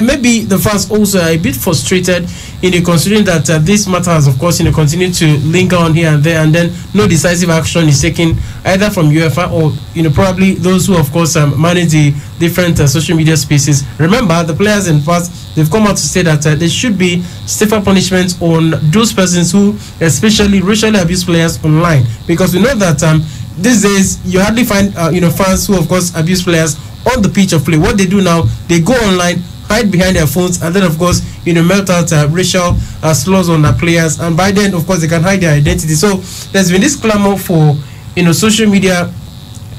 maybe the fans also are a bit frustrated, considering that this matter has, of course, continued to linger on here and there, and then no decisive action is taken either from UEFA or, probably those who, of course, manage the different social media spaces. Remember, the players in past, they've come out to say that there should be stiffer punishments on those persons who, especially racially abuse players online, because we know that these days you hardly find fans who, of course, abuse players on the pitch of play. What they do now, they go online, hide behind their phones, and then, of course, melt out racial slurs on the players, and by then, of course, they can hide their identity. So there's been this clamor for social media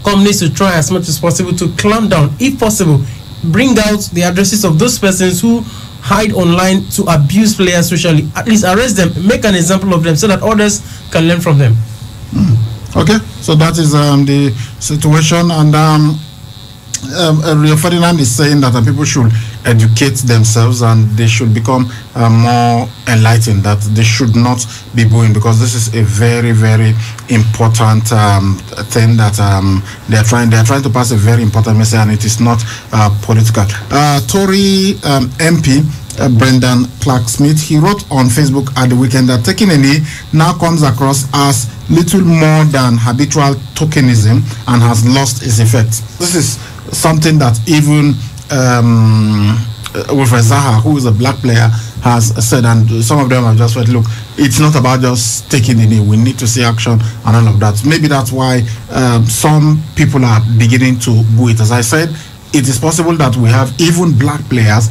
companies to try as much as possible to clamp down, if possible, bring out the addresses of those persons who hide online to abuse players socially. At least arrest them, make an example of them, so that others can learn from them. Okay, so that is the situation, and Rio Ferdinand is saying that people should educate themselves and they should become more enlightened, that they should not be booing, because this is a very, very important thing that they're trying to pass a very important message, and it is not political. Tory MP Brendan Clark-Smith, he wrote on Facebook at the weekend that taking a knee now comes across as little more than habitual tokenism and has lost its effect. This is something that even Wilfred Zaha, who is a black player, has said, and some of them have just said, look, it's not about just taking the knee, we need to see action and all of that. Maybe that's why some people are beginning to boo it. As I said, it is possible that we have even black players,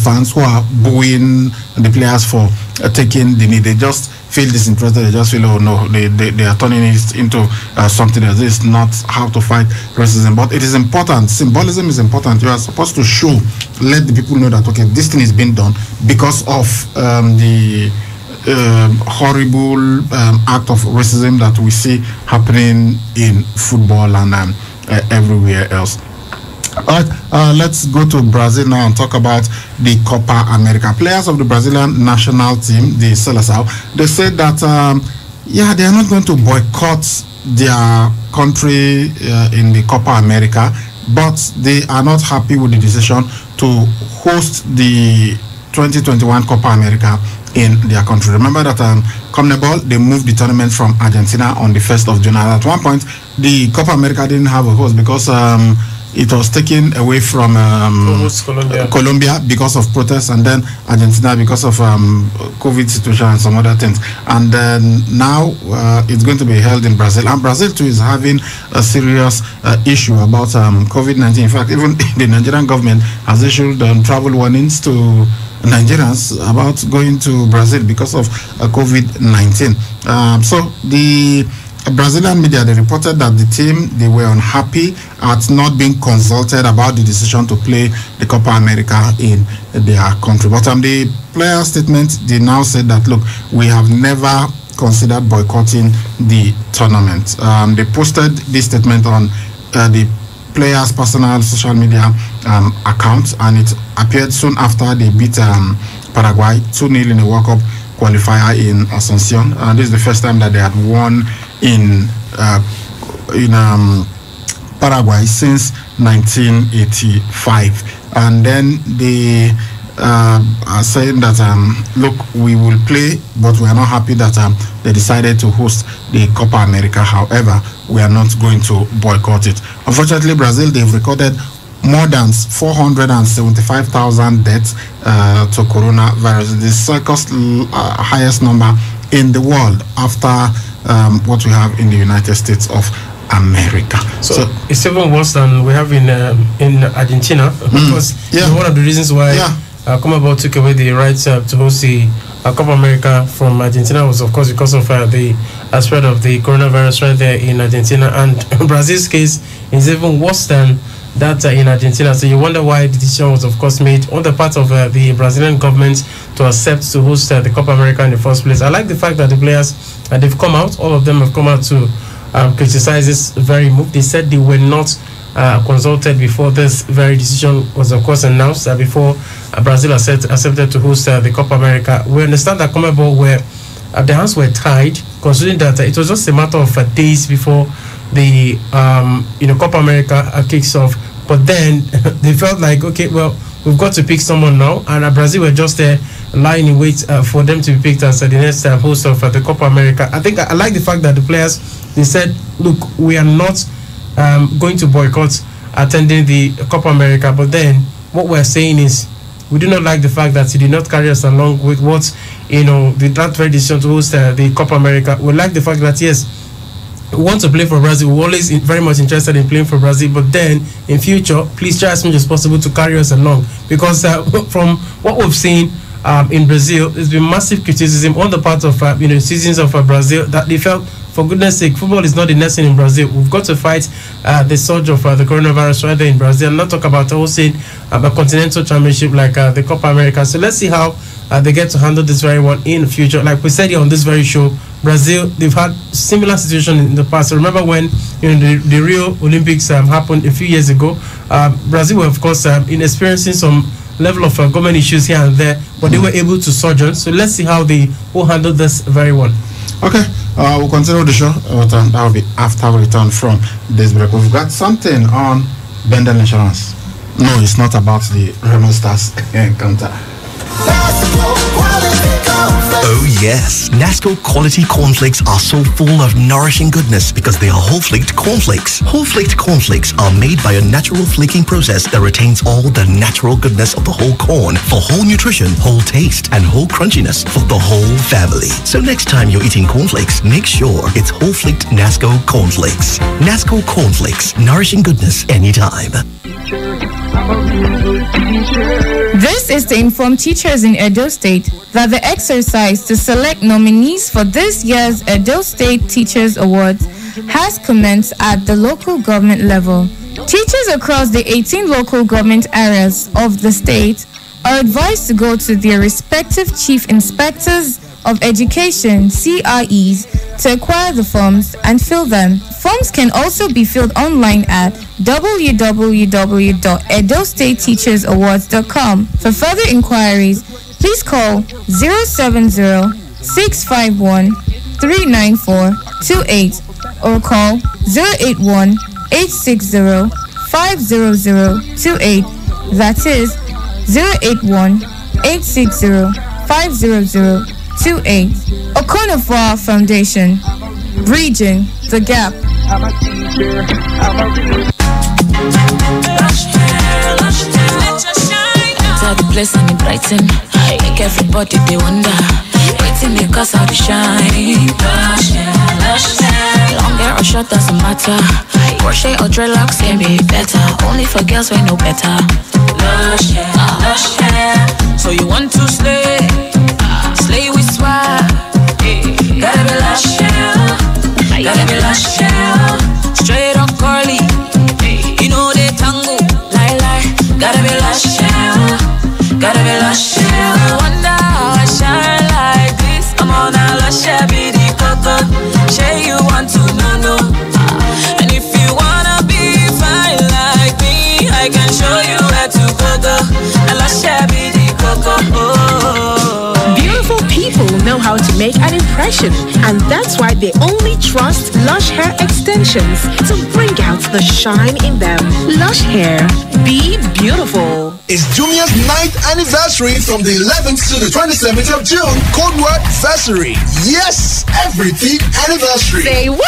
fans who are booing the players for taking the knee. They just feel disinterested. They just feel, oh no, they are turning it into something else. This is not how to fight racism. But it is important. Symbolism is important. You are supposed to let the people know that, okay, this thing is being done because of the horrible act of racism that we see happening in football and everywhere else. All right, let's go to Brazil now and talk about the Copa America. Players of the Brazilian national team, the Seleção, they said that, they are not going to boycott their country in the Copa America, but they are not happy with the decision to host the 2021 Copa America in their country. Remember that CONMEBOL, they moved the tournament from Argentina on the 1st of June. At one point, the Copa America didn't have a host because it was taken away from Colombia because of protests, and then Argentina because of COVID situation and some other things. And then now it's going to be held in Brazil. And Brazil too is having a serious issue about COVID-19. In fact, even the Nigerian government has issued travel warnings to Nigerians about going to Brazil because of COVID-19. So the Brazilian media, they reported that the team, they were unhappy at not being consulted about the decision to play the Copa America in their country. But the player statement, they now said that, look, we have never considered boycotting the tournament. They posted this statement on the players' personal social media account, and it appeared soon after they beat Paraguay 2-0 in a World Cup qualifier in Asunción. This is the first time that they had won in Paraguay since 1985. And then they are saying that, look, we will play, but we are not happy that they decided to host the Copa America. However, we are not going to boycott it. Unfortunately, Brazil, they've recorded more than 475,000 deaths to coronavirus. The second highest number in the world after what we have in the United States of America. So it's even worse than we have in Argentina, because one of the reasons why CONMEBOL took away the rights to host the Copa America from Argentina was, of course, because of the spread of the coronavirus right there in Argentina. And Brazil's case is even worse than that in Argentina. So you wonder why the decision was, of course, made on the part of the Brazilian government to accept to host the Copa America in the first place. I like the fact that the players, they've come out, all of them have come out to criticize this very move. They said they were not consulted before this very decision was, of course, announced, before Brazil accepted to host the Copa America. We understand that CONMEBOL were their hands were tied, considering that it was just a matter of days before the Copa America kicks off. But then they felt like, okay, well, we've got to pick someone now, and Brazil were just lying in wait for them to be picked as the next host of the Copa America. I think I like the fact that the players, they said, look, we are not going to boycott attending the Copa America, but then what we're saying is we do not like the fact that he did not carry us along with what, that very decision to host the Copa America. We like the fact that, yes, we want to play for Brazil. We're always very much interested in playing for Brazil, but then in future, please try as much as possible to carry us along, because from what we've seen in Brazil, there's been massive criticism on the part of citizens of Brazil that they felt, for goodness sake, football is not the next thing in Brazil. We've got to fight the surge of the coronavirus right there in Brazil, and not talk about hosting a continental championship like the Copa America. So let's see how they get to handle this very one in the future. Like we said here on this very show, Brazil, they've had similar situation in the past. So remember when the Rio Olympics happened a few years ago, Brazil were of course experiencing some level of government issues here and there, but they were able to surge on. So let's see how they will handle this very well. Okay, we'll continue the show. That will be after we return from this break. We've got something on Bendel Insurance. No, it's not about the Remo Stars encounter. Oh yes, Nasco quality cornflakes are so full of nourishing goodness because they are whole flaked cornflakes. Whole flaked cornflakes are made by a natural flaking process that retains all the natural goodness of the whole corn for whole nutrition, whole taste, and whole crunchiness for the whole family. So next time you're eating cornflakes, make sure it's whole flaked Nasco cornflakes. Nasco cornflakes, nourishing goodness anytime. This is to inform teachers in Edo State that the exercise to select nominees for this year's Edo State Teachers Awards has commenced at the local government level. Teachers across the 18 local government areas of the state are advised to go to their respective Chief Inspectors of Education, CIEs, to acquire the forms and fill them. Forms can also be filled online at www.edostateteachersawards.com. For further inquiries, please call 070-651-39428 or call 081-860-50028. That is 081-860-50028. Okonofor Foundation, Bridging the Gap. I'm a teacher, I'm a Enter the place and it brighten. Make everybody they wonder. Waiting because of the shine. Lush hair, lush hair. Long hair or short doesn't matter. Crochet or dreadlocks can be better. Only for girls we know better. Lush hair, lush hair. So you want to slay? Slay with swag. Gotta be lush hair. Gotta be lush hair. Straight or curly. You know they tango. Lie. Gotta be lush hair. Gotta be lush hair. I wonder how I shine like this. I'm on a lush hair, be the coco. Say you want to know. And if you wanna be fine like me, I can show you where to go. A lush hair, be the coco. Beautiful people know how to make an impression, and that's why they only trust Lush Hair Extensions to bring out the shine in them. Lush Hair, be beautiful. It's Jumia's 9th anniversary from the 11th to the 27th of June. Code word Versary. Yes, everything anniversary. Say what?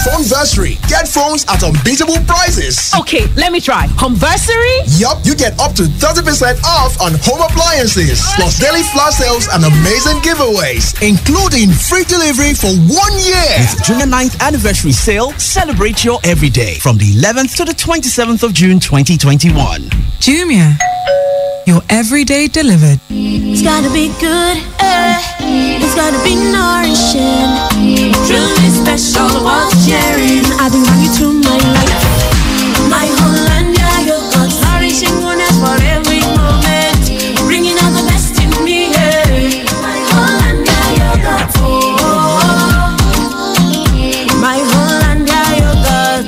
Phoneversary. Get phones at unbeatable prices. Okay, let me try. Homeversary? Yup, you get up to 30% off on home appliances, plus daily flash sales and amazing giveaways, including free delivery for 1 year. With Junior 9th anniversary sale, celebrate your everyday from the 11th to the 27th of June 2021. Jumia, your everyday delivered. It's gotta be good, it's gotta be nourishing, truly special, worth sharing. I've been running to my life. My Hollandia yogurt, nourishing goodness for every moment, bringing out the best in me. My Hollandia yogurt, my Hollandia yogurt.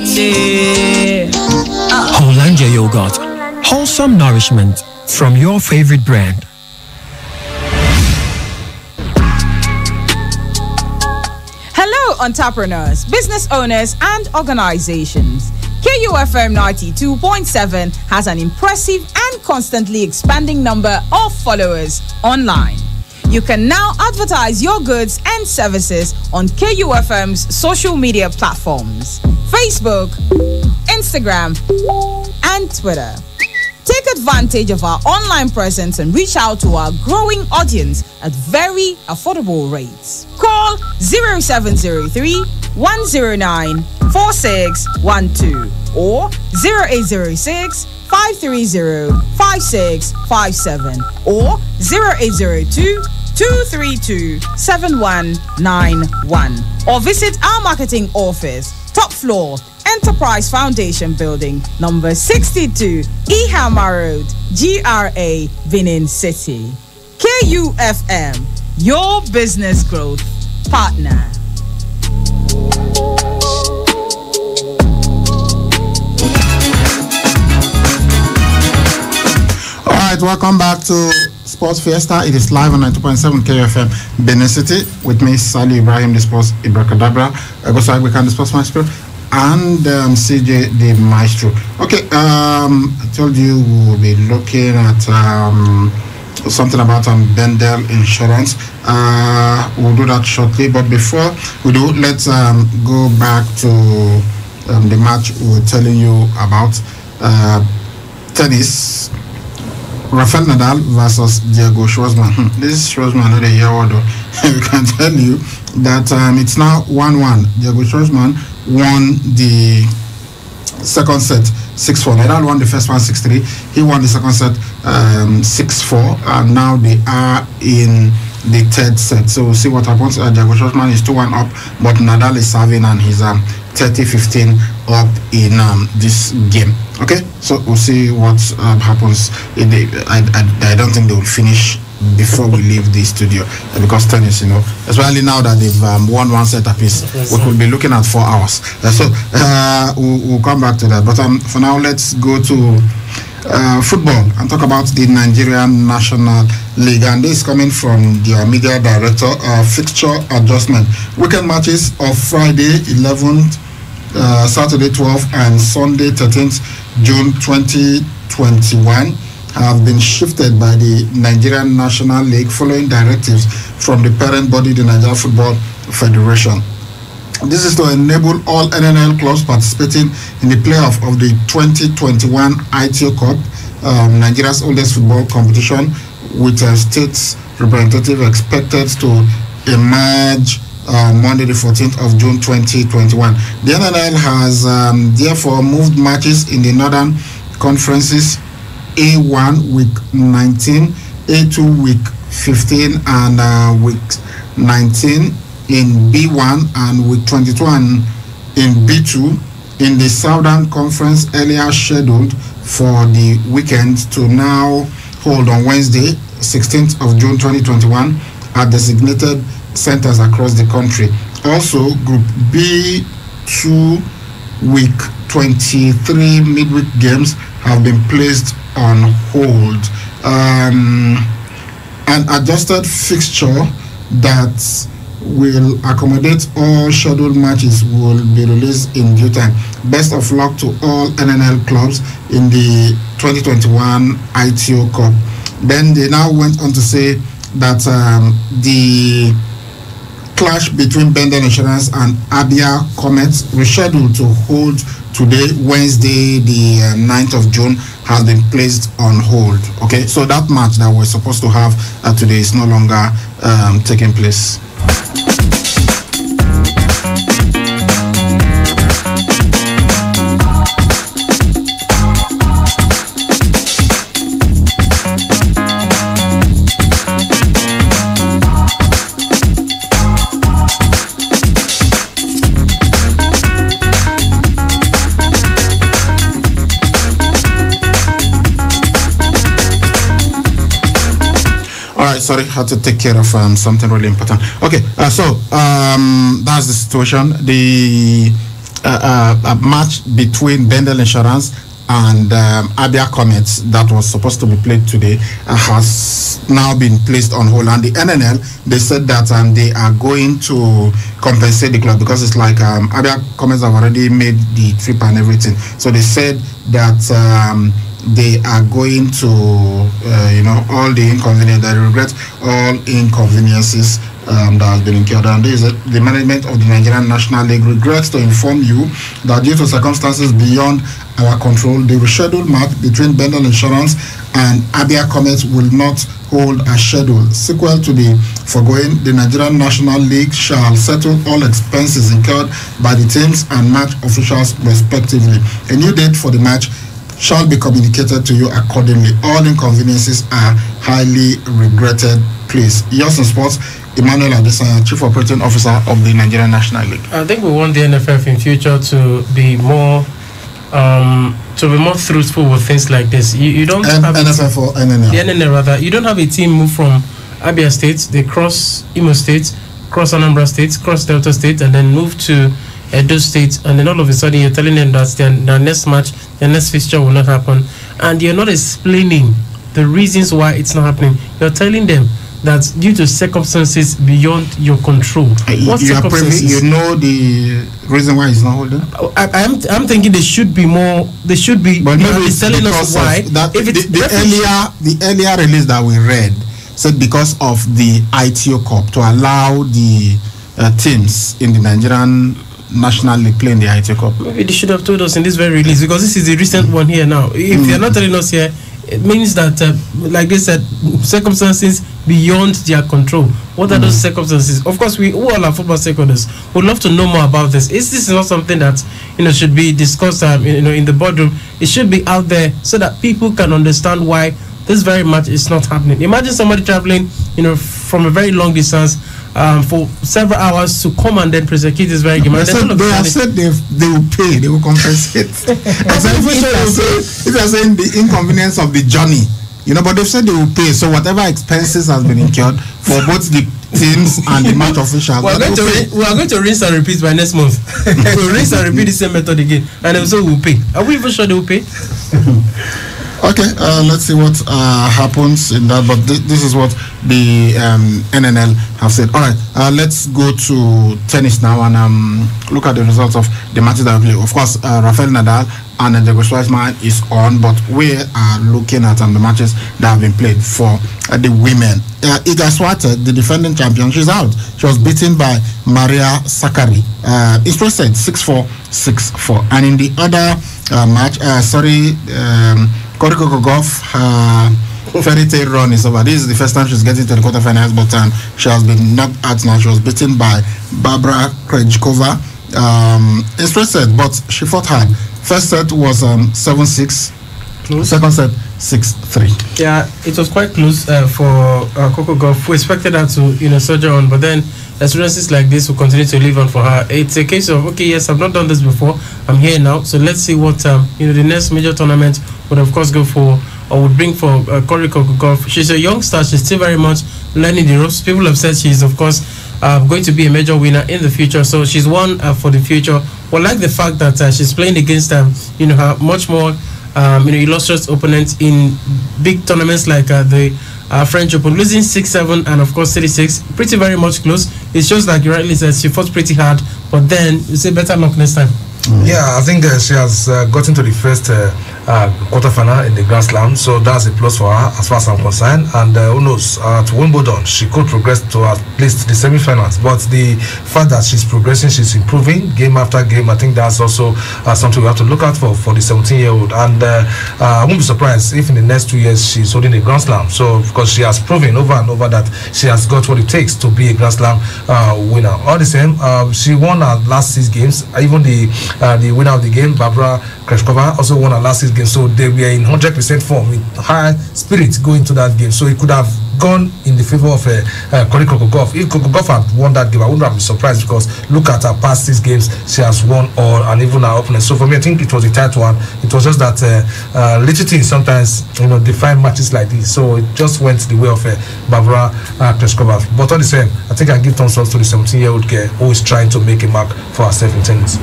Hollandia yogurt, wholesome nourishment from your favorite brand. Hello, entrepreneurs, business owners, and organizations. KUFM 92.7 has an impressive and and constantly expanding number of followers online. You can now advertise your goods and services on KUFM's social media platforms: Facebook, Instagram, and Twitter. Take advantage of our online presence and reach out to our growing audience at very affordable rates. Call 0703 109 4612 or 0806 530 5657 or 0802 232 7191 or visit our marketing office, top floor, Enterprise Foundation Building, number 62, Ihama Road, GRA, Benin City. KUFM, your business growth partner. All right, welcome back to Sports Fiesta. It is live on 92.7 KUFM, Benin City, with me, Sally Ibrahim, the Sports Ibrakadabra, Agosai Weekend, the Sports Maestro, and CJ the Maestro. Okay, I told you we'll be looking at something about Bendel Insurance. We'll do that shortly, but before we do, let's go back to the match we were telling you about. Tennis. Rafael Nadal versus Diego Schwartzman. This Schwartzman, not a year old. We can tell you that it's now 1-1. Diego Schwartzman won the second set 6-4. Nadal won the first one 6-3. He won the second set 6-4. And now they are in the third set. So we'll see what happens. Diego Schwartzman is 2-1 up, but Nadal is serving and he's 30-15 up in this game. Okay, so we'll see what happens. I don't think they will finish before we leave the studio because tennis, especially now that they've won one set apiece, we could be looking at 4 hours. We'll come back to that. But for now, let's go to football and talk about the Nigerian National League. And this is coming from the media director. Fixture adjustment. Weekend matches of Friday 11th, Saturday 12th, and Sunday 13th June 2021 have been shifted by the Nigerian National League following directives from the parent body, the Nigeria Football Federation. This is to enable all NNL clubs participating in the playoff of the 2021 ITO Cup, Nigeria's oldest football competition, with a state representative expected to emerge Monday the 14th of June 2021. The NNL has therefore moved matches in the Northern Conferences A1 week 19, A2 week 15, and week 19 in B1 and week 22 and in B2 in the Southern Conference, earlier scheduled for the weekend to now hold on Wednesday 16th of June 2021 at designated centers across the country. Also, Group B2 week 23 midweek games have been placed on hold. An adjusted fixture that will accommodate all scheduled matches will be released in due time. Best of luck to all NNL clubs in the 2021 ITO Cup. Then they now went on to say that the clash between Bendel Insurance and Abia Comets, rescheduled to hold today, Wednesday, the 9th of June, has been placed on hold. Okay, so that match that we're supposed to have today is no longer taking place. Sorry, had to take care of something really important. Okay, so that's the situation. The match between Bendel Insurance and Abia Comets that was supposed to be played today has now been placed on hold. And the NNL, they said that they are going to compensate the club because it's like Abia Comets have already made the trip and everything. So they said that they are going to, all the inconvenience, they regret all inconveniences that has been incurred. And this is the management of the Nigerian National League regrets to inform you that due to circumstances beyond our control, the rescheduled match between Bendel Insurance and Abia Comets will not hold a schedule. Sequel to the foregoing, the Nigerian National League shall settle all expenses incurred by the teams and match officials respectively. A new date for the match shall be communicated to you accordingly. All inconveniences are highly regretted. Please, yours in sports, Emmanuel Adesanya, Chief Operating Officer of the Nigerian National League. I think we want the NFF in future to be more truthful with things like this. You don't have NFF or NNL? The NNL rather. You don't have a team move from Abia State, they cross Imo State, cross Anambra State, cross Delta State, and then move to Edo State, and then all of a sudden you're telling them that their next match, their next fixture will not happen, and you're not explaining the reasons why it's not happening. You're telling them that due to circumstances beyond your control. What circumstances? You know the reason why it's not holding? I'm thinking they should be more. They should be. But maybe telling us why. That the earlier release that we read said because of the ITO Cup to allow the teams in the Nigerian National League playing the ITO Cup. Maybe they should have told us in this very release, because this is the recent one here now. If they're not telling us here, it means that, like they said, circumstances beyond their control. What are those circumstances? Of course, we all are football stakeholders would love to know more about this. This is not something that should be discussed in the boardroom. It should be out there so that people can understand why this very match is not happening. Imagine somebody traveling from a very long distance for several hours to come and then prosecute this very game. They have said they will pay, they will compensate. If you are saying the inconvenience of the journey, but they've said they will pay. So whatever expenses has been incurred for both the teams and the match officials. We are going to rinse and repeat by next month. We'll rinse and repeat the same method again, and also we'll pay. Are we even sure they will pay? Okay, let's see what happens in that. But this is what the NNL have said. All right, let's go to tennis now and look at the results of the matches that we play. Of course, Rafael Nadal and Diego Schwartzman is on, but we are looking at the matches that have been played for the women. Iga Swiatek, the defending champion, she's out. She was beaten by Maria Sakkari. It's said 6-4, 6-4. And in the other match, Cory Kokogov, fairy tale run is over. This is the first time she's getting to the quarterfinals, but she has been knocked out now. She was beaten by Barbara Krejcikova. It's said, but she fought hard. First set was 7-6. Second set 6-3. Yeah, it was quite close for Kokogov. We expected her to soldier on, but then experiences like this will continue to live on for her. It's a case of, okay, yes, I've not done this before, I'm here now, so let's see what the next major tournament would of course go for, or would bring for Cory Kokogov. She's a youngster, she's still very much learning the ropes. People have said she's of course going to be a major winner in the future, so she's one for the future. Well, like the fact that she's playing against her much more illustrious opponents in big tournaments like the French Open, losing 6-7 and of course 36, pretty very much close. It's just like you rightly said, she fought pretty hard, but then you say better luck next time. Yeah, I think she has gotten to the first quarterfinal in the Grand Slam, so that's a plus for her as far as I'm concerned. And who knows, at Wimbledon she could progress to at least the semi-finals. But the fact that she's progressing, she's improving game after game, I think that's also something we have to look out for the 17-year-old. And I won't be surprised if in the next 2 years she's holding a Grand Slam. So because she has proven over and over that she has got what it takes to be a Grand Slam winner. All the same, she won her last 6 games. Even the winner of the game, Barbara Krejcikova, also won her last 6 games, so they were in 100% form with high spirits going to that game. So it could have gone in the favor of Cory Kokogov. If Kokogov had won that game, I wouldn't have been surprised, because look at her past 6 games, she has won all, and even her opponents. So for me, I think it was a tight one. It was just that little things sometimes define matches like this. So it just went the way of Barbara Krejcikova. But all the same, I think I give thumbs up to the 17-year-old girl who is trying to make a mark for herself in tennis.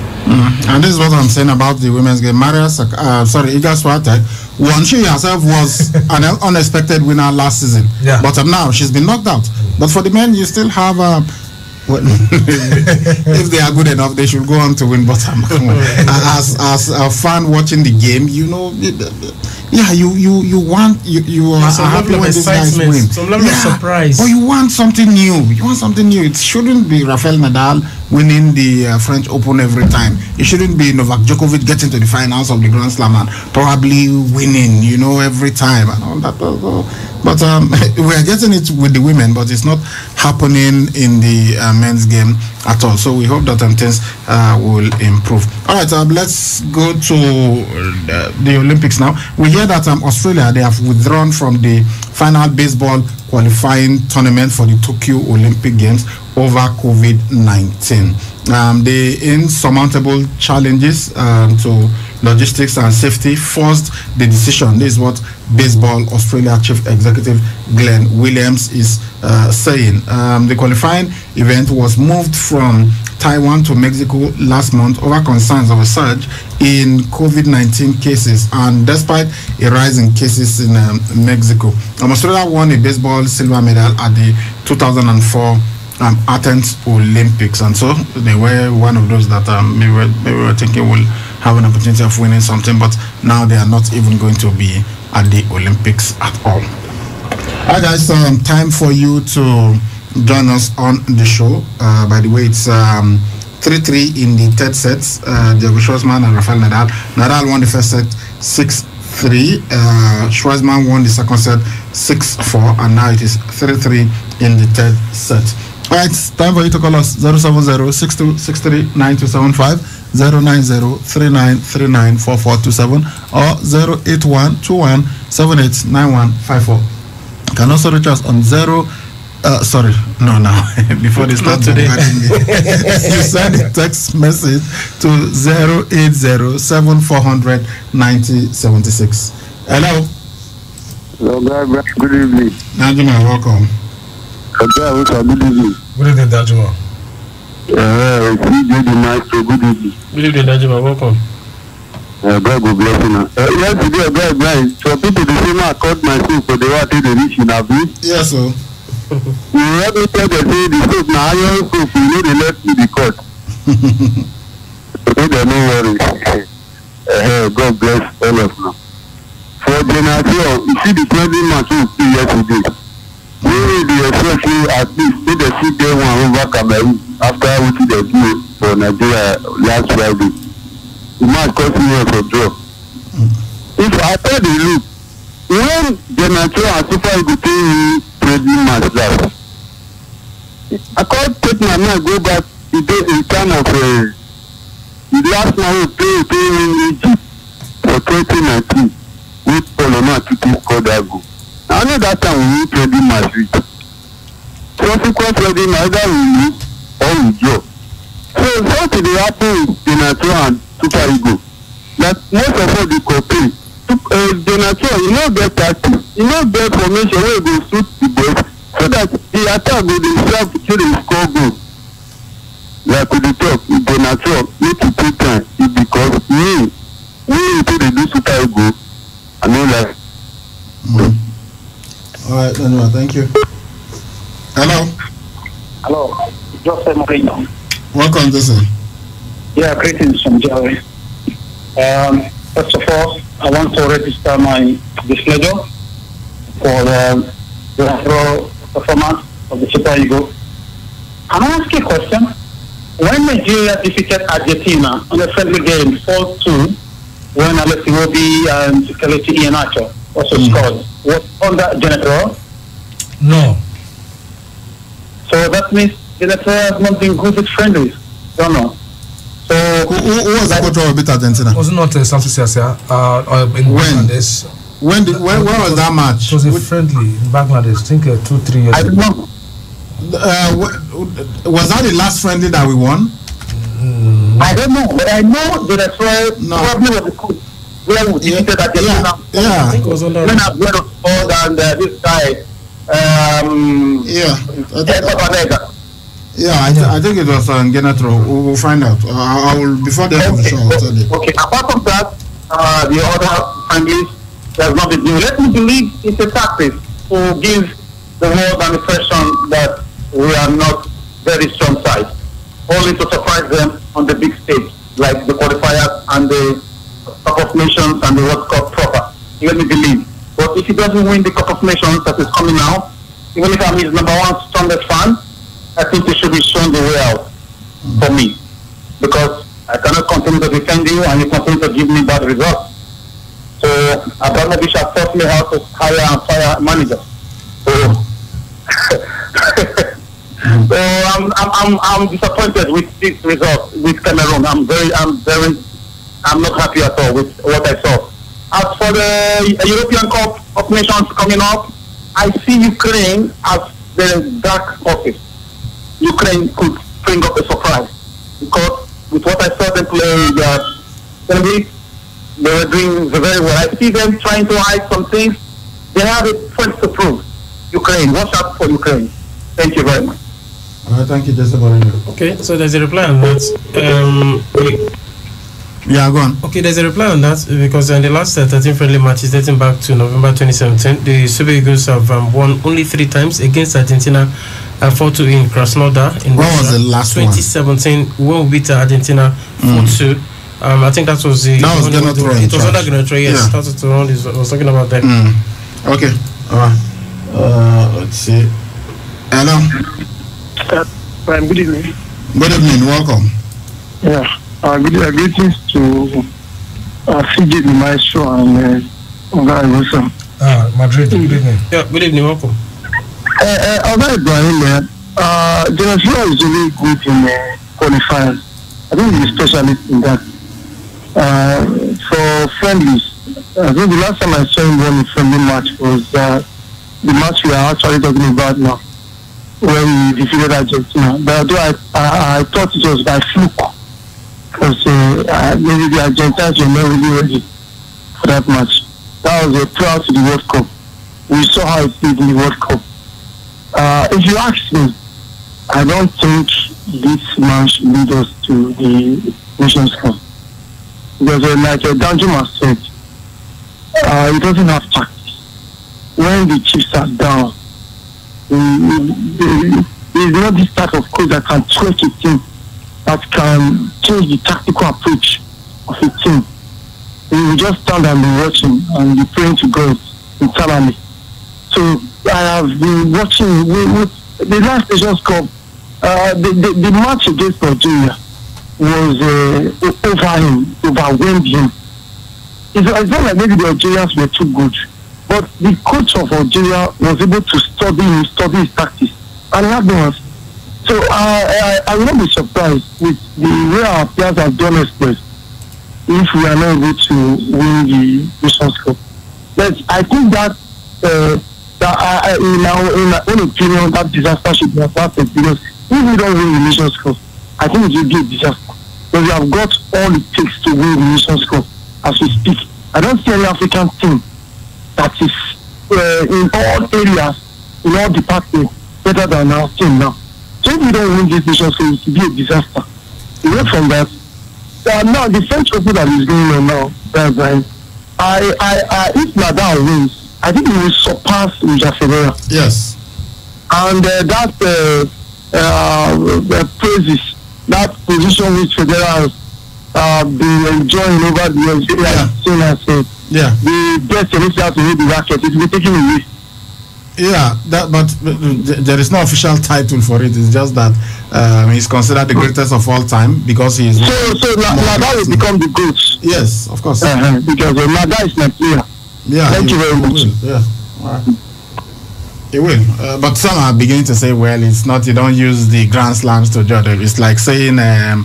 And this is what I'm saying about the women's game. Iga Swiatek won. She herself was an unexpected winner last season. Yeah. But now she's been knocked out. But for the men, you still have if they are good enough, they should go on to win. But as a fan watching the game, yeah, you want you are some happy level when of these guys excitement, win. some level of surprise. But you want something new. It shouldn't be Rafael Nadal winning the French Open every time. It shouldn't be Novak Djokovic getting to the finals of the Grand Slam and probably winning, every time and all that. But we are getting it with the women, but it's not happening in the men's game at all. So we hope that things will improve. All right, let's go to the Olympics now. We hear that Australia, they have withdrawn from the final baseball qualifying tournament for the Tokyo Olympic Games over COVID-19. The insurmountable challenges to logistics and safety forced the decision. This is what Baseball Australia Chief Executive Glenn Williams is saying. The qualifying event was moved from Taiwan to Mexico last month over concerns of a surge in COVID-19 cases, and despite a rise in cases in Mexico. Australia won a baseball silver medal at the 2004 Athens Olympics, and so they were one of those that maybe we were thinking will have an opportunity of winning something, but now they are not even going to be at the Olympics at all. Alright guys, time for you to join us on the show. By the way, it's 3-3 in the third set. Diego Schwartzman and Rafael Nadal. Nadal won the first set 6-3. Schwartzman won the second set 6-4, and now it is 3-3 in the third set. All right, time for you to call us 070-6263-9275, 090-3939-4427, or 081-2178-9154. You can also reach us on before they start today. You send a text message to 080-7400-9076. Hello. Hello, good evening. Najima, welcome. Good evening. Good evening, Dajima. Good evening. Good evening, Najima, welcome. God will bless you. Yesterday, guys, so people the same I called myself for the water they reach in Abu. Yes, sir. You let me tell the say the soap now iron soap, they left me the court. So no worries. God bless all of them. For Genadio, you see the 20 match we play yesterday. We the especially at least they see day one over Cameroon after what they do for Nigeria last Friday. The match cost me for draw. If I tell the look, when Genadio and Super Eagles play trading match last, I can't take my mind go back in time of the last man who played in Egypt for 2019 with Polona Titi scored that goal. I know that time we need trading match with. Subsequent trading either we lose or we draw. So something dey happen with Genadio and Super Eagles that most of all the cooperate. Genadio, get tactics, get formation where go suit the best so that the attack will dey serve to the score goal. Like with the top, Genadio need to take time because we need to do Super Eagles. I know that. All right, anyway, thank you. Hello. Hello, Joseph Moreno. Welcome, Joseph. Yeah, greetings from Jerry. First of all, I want to register my displeasure for the overall performance of the Super Eagles. Can I ask you a question? When Nigeria defeated Argentina on a friendly game 4-2, when Alexi Iwobi and Kelechi Iheanacho also scored, was under Genadio? No. So that means Genadio has not been good with friendlies. Don't know. So who was the coach of Argentina? Was it not Samson Siasia in Bangladesh? When was that match? It was a friendly in Bangladesh. I think 2-3 years ago. I don't know. Was that the last friendly that we won? I don't know, but I know that probably was the coach where we defeated Argentina. Yeah. I think it was under when Aguero scored and this guy. I think it was Genadio. We'll find out. I will before the end of the show. I'll tell you. Okay. Apart from that, the other friendlies there's not been new. Let me believe it's a tactic to give the world an impression that we are not very strong side, only to surprise them on the big stage, like the qualifiers and the Cup of Nations and the World Cup proper. let me believe. But if he doesn't win the Cup of Nations that is coming now, even if I'm his number one strongest fan, I think he should be shown the way out for me. Because I cannot continue to defend you and you continue to give me bad results. So Abramovich has taught me how to hire and fire managers. So, so I'm disappointed with this result with Cameroon. I'm not happy at all with what I saw. As for the European Cup of Nations coming up, I see Ukraine as the dark horse. Ukraine could bring up a surprise because with what I saw them play they were doing very well. I see them trying to hide some things. They have a point to prove. Ukraine, watch out for Ukraine. Thank you very much. All right, thank you, Joseph. Okay, so there's a reply on that. Yeah, go on. Okay, there's a reply on that because in the last 13 friendly matches dating back to November 2017, the Super Eagles have won only 3 times against Argentina, 4-2 in Krasnodar. When was the last 2017, when we beat Argentina 4-2. I think that was the. That was Genotro. It was under Genotro, yes. Yeah. That's what I was talking about there. Okay, all right. Let's see. Hello. Good evening. Good evening. Welcome. Yeah. Greetings to CJ the Maestro and Oga Wilson. Madrid. Good evening. Yeah. Good evening. Welcome. Oga Ibrahim, Genotro is really good in qualifiers. I think he's a specialist in that. For friendlies, I think the last time I saw him win a friendly match was the match we are actually talking about now, when we defeated Argentina. But although I thought it was by fluke, because maybe the Argentines were not really ready for that match. That was a prior to the World Cup. We saw how it did in the World Cup. If you ask me, I don't think this man should lead us to the Nations Cup. Because like Danjuma said, he doesn't have tactics. When the Chiefs are down, he's not this type of coach that can tweak a team, that can change the tactical approach of a team. He will just stand and be watching and be praying to God internally. So I have been watching the last Nations Cup. The match against Nigeria was over him, overwhelmed him. It's not like maybe the Algerians were too good, but the coach of Algeria was able to study his tactics and have them. So I will not be surprised with the way our players have done exploits if we are not able to win the Nations Cup. But I think that in my own opinion, that disaster should be averted, because if we don't win the Nations Cup, I think it will be a disaster. But we have got all it takes to win the Nations Cup as we speak. I don't see any African team that is in all areas, in all departments, better than our team now. So if we don't win this Nations Cup, it will be a disaster. Away from that, now the French Open that is going on now, Brian, if Nadal wins, I think he will surpass Roger Federer. Yes. And that praises, that position which Federer has been enjoying over the years, the best initiative to hit the racket, it will be taken away. Yeah, but there is no official title for it. It's just that he's considered the greatest of all time because he is. So Nadal will become the GOAT. Yes, of course. Because Nadal is Nigeria. Yeah. Thank you very much. Yeah. All right. It will, but some are beginning to say, well, it's not. You don't use the Grand Slams to judge it. It's like saying a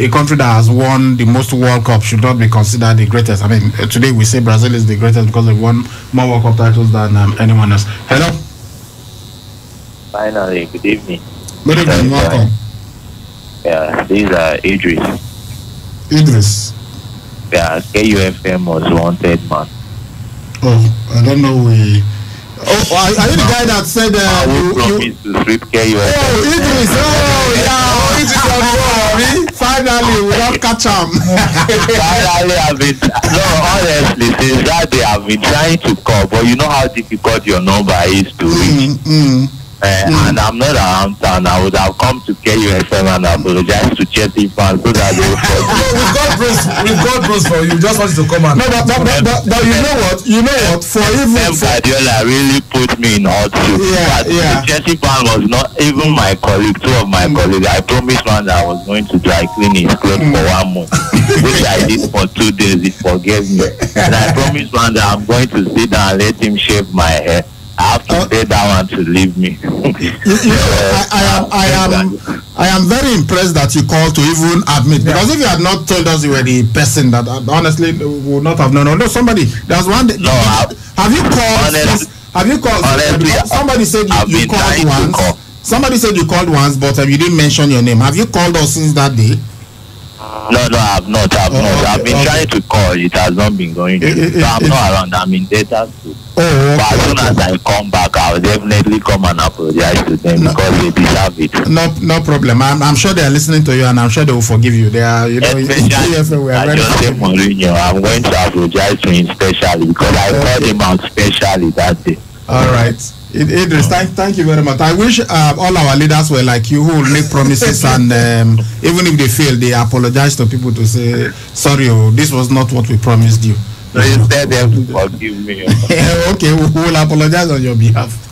country that has won the most World Cup should not be considered the greatest. I mean, today we say Brazil is the greatest because they won more World Cup titles than anyone else. Hello. Finally, good evening. Good evening. Welcome. Yeah, these are Idris. Idris. Yeah, KUFM was wanted man. Oh, I don't know. Are you the guy that said you to sweep KUFM? Oh, Idris. Oh, yeah. Idris. Finally, we don't catch him. Finally, honestly, since that day I've been trying to call, but you know how difficult your number is to reach. And I'm not around town. I would have come to KUFM and apologize to Chelsea fans so that they will We've got praise for you. Just wanted to come and. No, but you know what? For even Guardiola really put me in hot soup. The Chelsea fan was not even my colleague. Two of my colleagues. I promised man that I was going to dry clean his clothes for 1 month, which I did for 2 days. He forgave me, and I promised man that I'm going to sit down and let him shave my hair. I have to say that one to leave me. I am very impressed that you called to even admit, because if you had not told us you were the person, that honestly would not have known. Although somebody, there's one. Have you called? Have you called? Honestly, somebody said you called once. Somebody said you called once, but you didn't mention your name. Have you called us since that day? No, I have not. I've been trying to call. It has not been going through. So I'm not around. I'm in data too. But as soon as I come back, I'll definitely come and apologize to them because they deserve it. No problem. I'm sure they are listening to you, and I'm sure they will forgive you. They are, Especially, I just say Mourinho. I'm going to apologize to him specially because I called him out specially that day. All right. Idris, thank you very much. I wish all our leaders were like you, who will make promises and even if they fail, they apologize to people to say, sorry, this was not what we promised you. So instead, they have to forgive me. Okay, we will apologize on your behalf.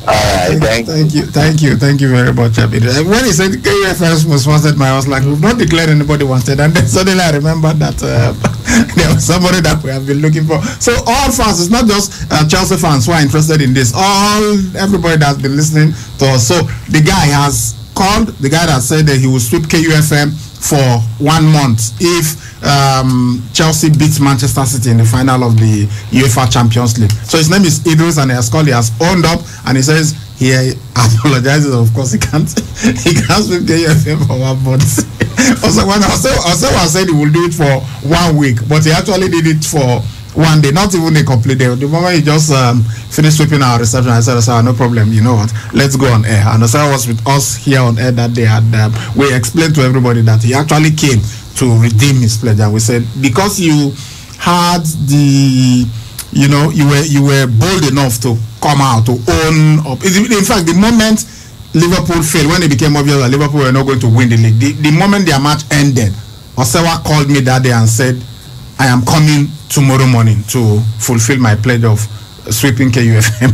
Alright, thank you very much. When he said KUFM was wanted, I was like, we've not declared anybody wanted, and then suddenly I remembered that there was somebody that we have been looking for. So all fans, it's not just Chelsea fans who are interested in this. Everybody that's been listening to us. So the guy has called, the guy that said that he will sweep KUFM for 1 month if Chelsea beats Manchester City in the final of the UEFA Champions League. So his name is Idris, and he has owned up, and he says he apologizes. Of course, he can't sweep the UFM for 1 month. Also, when I said he will do it for 1 week, but he actually did it for 1 day, not even a complete day. The moment he just finished sweeping our reception, I said, no problem, you know what, let's go on air. And Osai was with us here on air that day, and we explained to everybody that he actually came to redeem his pledge. And we said, because you had the, you were bold enough to come out, to own up. In fact, the moment Liverpool failed, when it became obvious that Liverpool were not going to win the league, the moment their match ended, Osewa called me that day and said, I am coming tomorrow morning to fulfill my pledge of sweeping KUFM.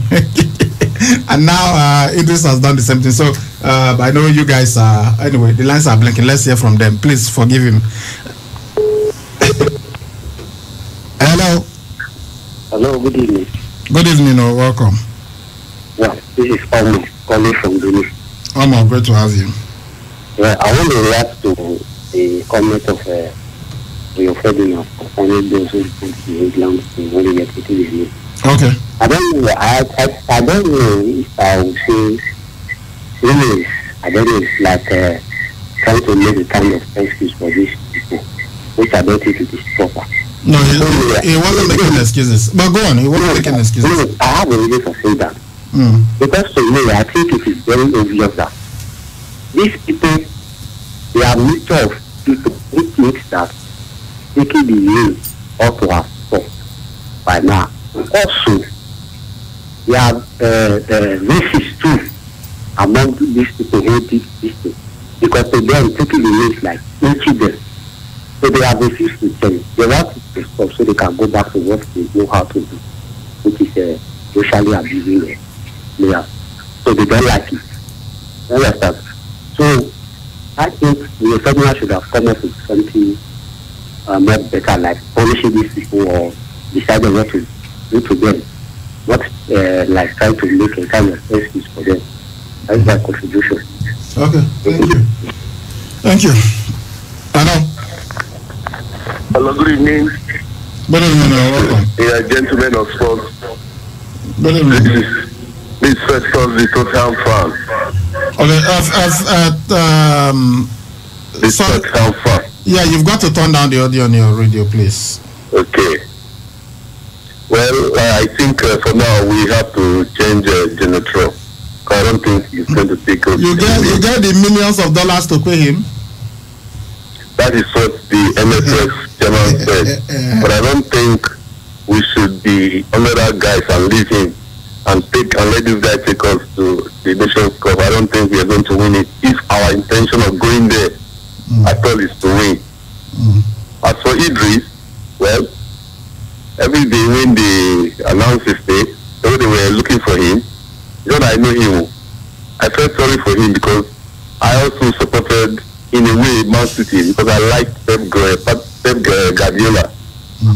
And now Idris has done the same thing. So I know you guys are, anyway, the lines are blinking. Let's hear from them. Please forgive him. Hello. Hello, good evening. Good evening, welcome. Yeah, this is Omo calling from Benin. Omo, great to have you. Yeah, I want to react to the comment of Rio Ferdinand concerning those who come to England in one year to the Okay. I don't know. I don't know if I would say really. I don't know. It's like trying to make the kind of excuse for these people, which I don't think it is proper. No, he wasn't making excuses. But go on, he wasn't making excuses. I have a reason for saying that. Because to me, I think it is very obvious that these people, they are mixture of people who think that taking the name ought to have stopped by now. Also, we have racists too among these people who did this thing, because to them taking the names like incident, so they have refused to change. They want it to stop so they can go back to what they know how to do, which is socially abusing players. So they don't like it. Understand? So I think the Federal should have come up with something more better, like punishing these people or deciding what to do to them, not like trying to make a kind of excuse for them. That's my contribution. Okay, thank you. Hello. Hello, good evening. Good evening, welcome. Yeah, gentlemen of sports. Good evening. This is Festus, the Tottenham fan. Okay, Tottenham fan. Yeah, you've got to turn down the audio on your radio, please. Okay. Well, I think for now we have to change Genetro. I don't think he's going to take us. You get the millions of dollars to pay him? That is what the NFS chairman said. But I don't think we should be under that guise and leave him and let this guy take us to the Nations Cup. I don't think we are going to win it. If our intention of going there at all is to win. As for Idris, well, every day when they announced his day, so they were looking for him. You know that I know him. I felt sorry for him because I also supported, in a way, Man City because I liked Pep Guardiola.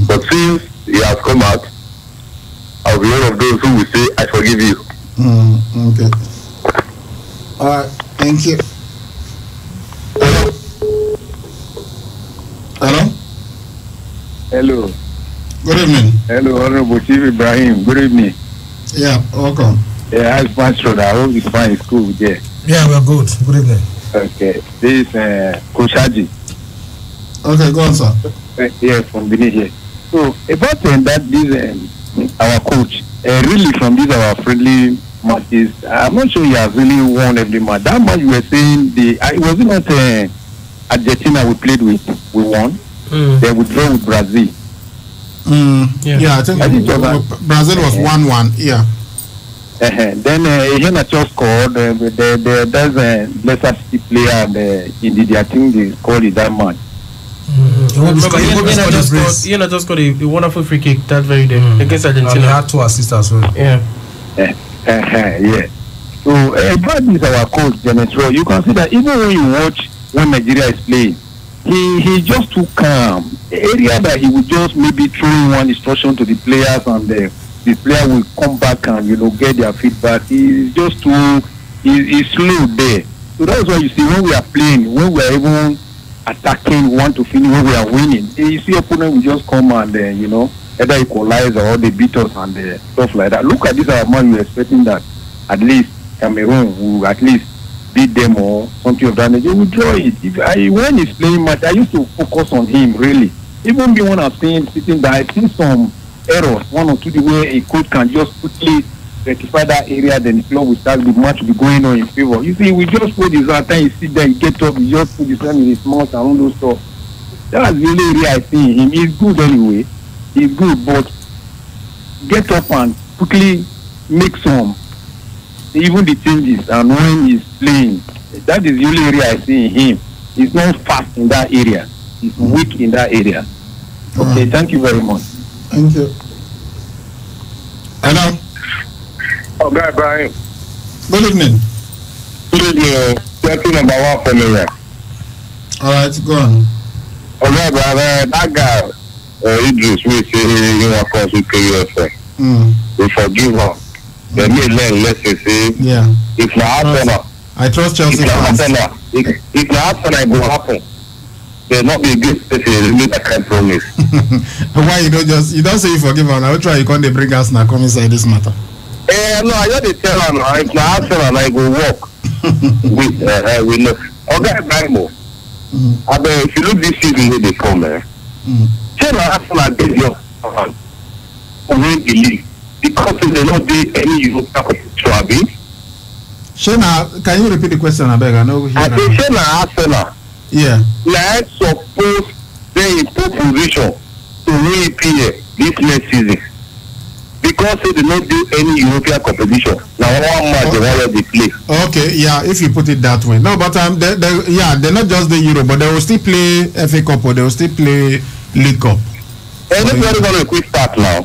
But since he has come out, I'll be one of those who will say, I forgive you. Okay. All right. Thank you. Hello? Hello. Good evening. Hello, Honorable Chief Ibrahim. Good evening. Yeah, welcome. Yeah, how's Pastor? I hope it's fine in school there. Yeah, we're good. Good evening. Okay. This is Coach Haji. Okay, go on, sir. Yeah, from Benin here. So, about that, this our coach, really from these our friendly matches, I'm not sure he has really won every match. That match you were saying, it was not Argentina we played with, we won. Then we drew with Brazil. Yeah, I think Brazil was 1-1. Yeah. Then Hena just scored. There's a Leicester City player, and indeed, I think they scored it that match. Ian just got a wonderful free kick that very day against Argentina. And he had 2 assists as well. Yeah. Yeah. So, about this, our coach, Demetro, you can see that even when you watch when Nigeria is playing, he just too calm. The area that he would just maybe throw in one instruction to the players, and the player will come back and get their feedback. He's just he's slow there. So that's why you see when we are playing, when we are even attacking, we want to finish, when we are winning, you see opponent will just come and either equalize or they beat us and stuff like that. Look at this our man, we're expecting that at least Cameroon will at least beat them or something of that nature. We draw it. When he's playing match, I used to focus on him really. Even me when I'm sitting there, I've seen some errors, 1 or 2, the way a coach can just quickly rectify that area, then the club will start, the match will be going on in favor. You see, we just put his hand, you sit there, you get up, you just put his hand in his mouth and all those stuff. That's really area I see him. He's good anyway. He's good, but get up and quickly make some, even the changes, and when he's playing, that is the only area I see in him. He's not fast in that area. He's weak in that area. Okay, thank you very much. Thank you. Hello. Okay, Brian. Good evening. Good evening. Question number 1 for me here. All right, go on. Okay, brother, that guy, Idris, we say he was cause with KUFA. We forgive him. They may learn lesson, say, if not Arsenal, I trust Chelsea. If not Arsenal, it will happen. There not be a good person make that kind of promise. Why you don't say you forgive him? I will try you can't bring us now come inside this matter. No, I just tell him if not Arsenal, I go walk. We know. Okay, Bible. I bet if you look this season where they come, tell Arsenal get your win the league because they don't do any European competition. Shena, can you repeat the question? I beg. I know. I think Shena Arsenal. Yeah. Let's suppose they're in poor position to win EPL this next season because they do not do any European competition. Now one match they already play. Okay, yeah, if you put it that way. No, but they're not just the Euro, but they will still play FA Cup or they will still play League Cup. Everybody got a quick start now.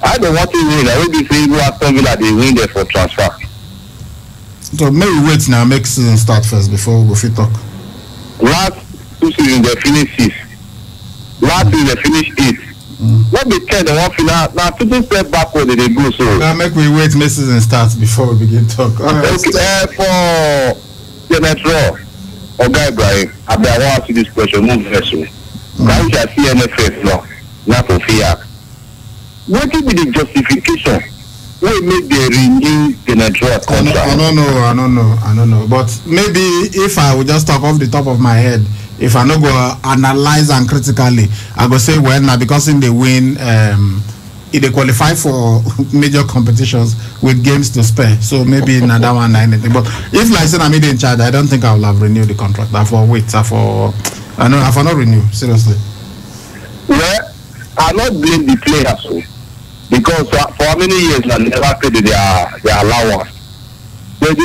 I don't want to win. I already say Aston Villa they win there for transfer. So maybe wait now, make season start first before we go fit talk. Last 2 seasons they finished 6th. Last season they finished 8th. Not be 10 they want final. Now 2 step backward they go so. Now make we wait, make season start before we begin talk. Okay, for Demetro or Guy Ibrahim, I want to ask you this question. Move vessel. Can you see NFF now? Not for fear. What will be the justification? Why make the renew Demetro contract? I don't know. But maybe if I would just talk off the top of my head, if I no go analyze and critically, I go say well now because in the win, if they qualify for major competitions with games to spare, so maybe another one anything. But if like say I'm in charge, I don't think I will have renewed the contract. I for not renew seriously. Well, I not blame the players. Because for how many years they never paid their allowance. Not be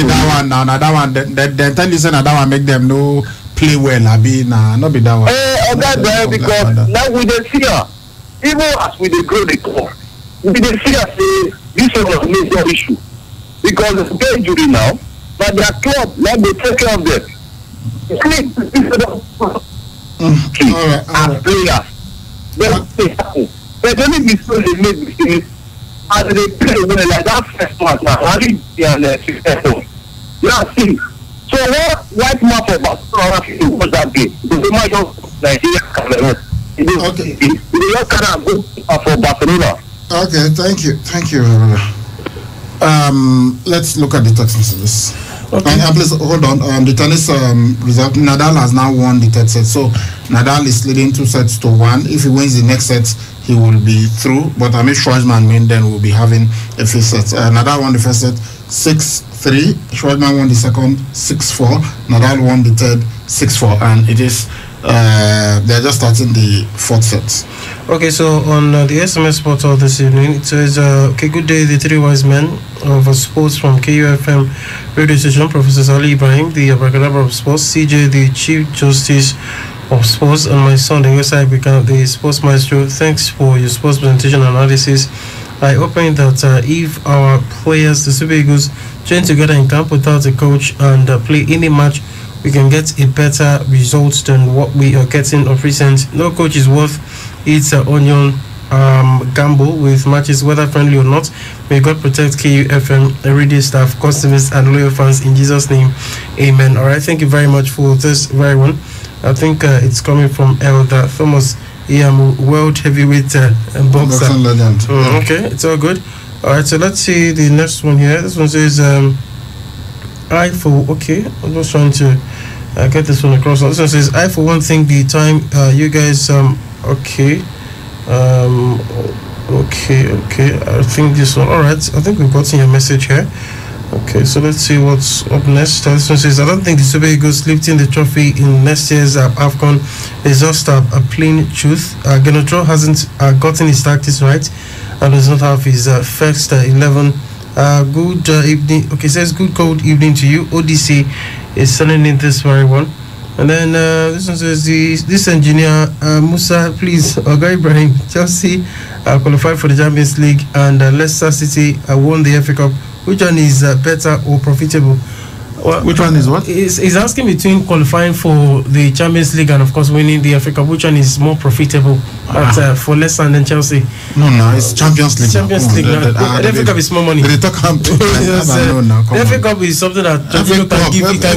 that one now. That one. Then tell you say that one make them no play well. I be not be that one. Okay, because now we dey see her. Even as we dey grow the club, we dey see her say this is a major issue. Because the pay injury now, but their club now they take care of them. As players, but only before they make mistakes, as they play well like that first match now, only and successful. You know, see. So what white man for Barcelona was that game? Because they might just Nigeria Cameroon. Okay. They just kind of go for Barcelona. Okay, thank you. Let's look at the text messages. Okay. And please hold on. The tennis result. Nadal has now won the third set, so Nadal is leading 2-1. If he wins the next set, he will be through. But Amit Schwarzman then will be having a fifth set. Nadal won the first set 6-3. Schwarzman won the second 6-4. Nadal won the third 6-4, and it is. They're just starting the fourth set. Okay, so on the SMS portal this evening, it says, okay, good day, the three wise men of sports from KUFM radio station, Professor Salih Ibrahim, the Abracadabra of sports, CJ, the Chief Justice of sports, and my son, the Westside became the sports maestro. Thanks for your sports presentation analysis. I open that if our players, the Super Eagles, train together in camp without a coach and play any match, we can get a better result than what we are getting of recent. No coach is worth its onion gamble with matches, whether friendly or not. May God protect KUFM, radio staff, customers, and loyal fans in Jesus' name. Amen. All right, thank you very much for this very one. I think it's coming from Elder Thomas Iyamu, world heavyweight boxer. Legend. Okay, it's all good. All right, so let's see the next one here. This one says, okay, I'm just trying to get this one across. This one says, I for one think the time you guys okay, I think this one. All right, I think we've gotten your message here. Okay, so let's see what's up next. This one says, I don't think the Super Eagles lifting the trophy in next year's AFCON is just a plain truth. Genotro hasn't gotten his tactics right and does not have his first 11. Good evening. Okay, says good cold evening to you. ODC is sending in this very one. And then this one says, this engineer, Musa, please, Oga Ibrahim, Chelsea qualified for the Champions League and Leicester City won the FA Cup. Which one is better or profitable? Well, which one is what? He's asking between qualifying for the Champions League and, of course, winning the FA Cup. Which one is more profitable for Leicester and then Chelsea? No, it's Champions League. Champions League. The FA Cup is more money. They talk the FA Cup is something that can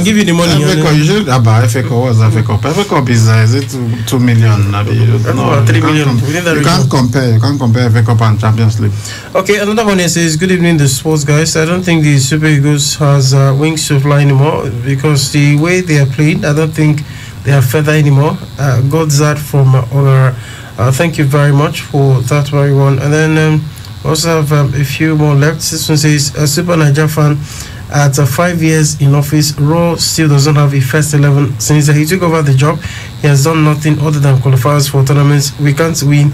give you the money. FA Cup, you should about FA Cup. What's FA Cup? FA Cup is it 2 million? No, 3 million. You can't compare. You can't compare FA Cup and Champions League. Okay, another one here says, good evening, the sports guys. I don't think the Super Eagles has wings to fly anymore because the way they are playing, I don't think they are feather anymore. Got that from thank you very much for that very one. And then also have a few more left. This one says, a Super Niger fan at 5 years in office, Raw still doesn't have a first 11 since he took over the job. He has done nothing other than qualifiers for tournaments. We can't win.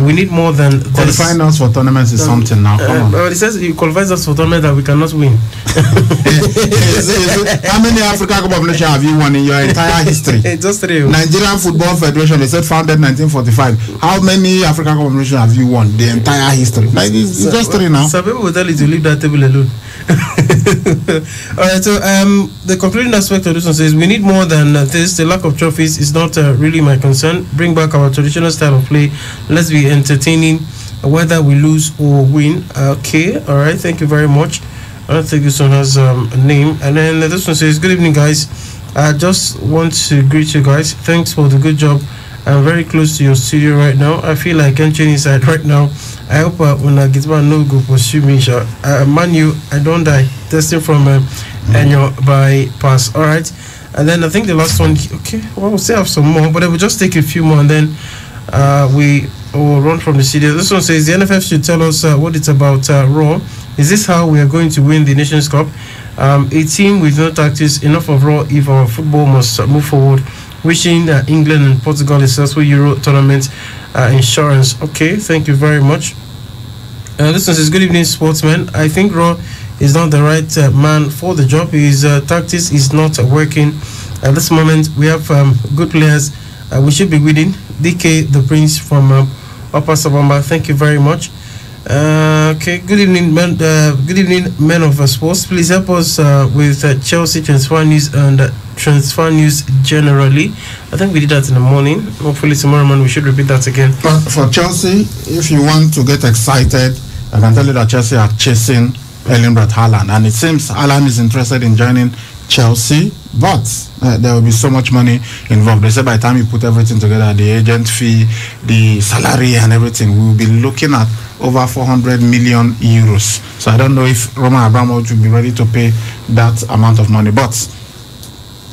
We need more than qualifying us for tournaments is something now. Come on. But he says he qualifies us for tournaments that we cannot win. How many African Cup of Nations have you won in your entire history? Just 3. Nigerian Football Federation, they said founded 1945. How many African Cup of Nations have you won the entire history? Like it's just 3 now. Some people will tell you to leave that table alone. Alright, so the concluding aspect of this one says we need more than this. The lack of trophies is not really my concern. Bring back our traditional style of play. Let's be entertaining whether we lose or win. Okay, alright, thank you very much. I don't think this one has a name. And then this one says, good evening guys, I just want to greet you guys. Thanks for the good job. I'm very close to your studio right now. I feel like entering inside right now. I hope when I get my no go pursue me. Manu, I don't die. Testing from annual bypass. All right. And then I think the last one. Okay. Well, we'll still have some more, but I will just take a few more and then we will run from the studio. This one says the NFF should tell us what it's about. Raw. Is this how we are going to win the Nations Cup? A team with no tactics, enough of Raw if our football must move forward. wishing England and Portugal a successful Euro tournament insurance. Okay, thank you very much. This one says, good evening, sportsman. I think Raw is not the right man for the job. His tactics is not working. At this moment, we have good players. We should be winning. DK, the Prince from Upper Sabamba. Thank you very much. Okay, good evening, men. Good evening, men of sports. Please help us with Chelsea transfer news and transfer news generally. I think we did that in the morning. Hopefully tomorrow morning we should repeat that again. But for Chelsea, if you want to get excited, I can tell you that Chelsea are chasing Erling Braut Haaland, and it seems Haaland is interested in joining Chelsea, but there will be so much money involved. They say by the time you put everything together, the agent fee, the salary and everything, we will be looking at over 400 million euros. So I don't know if Roman Abramovich will be ready to pay that amount of money, but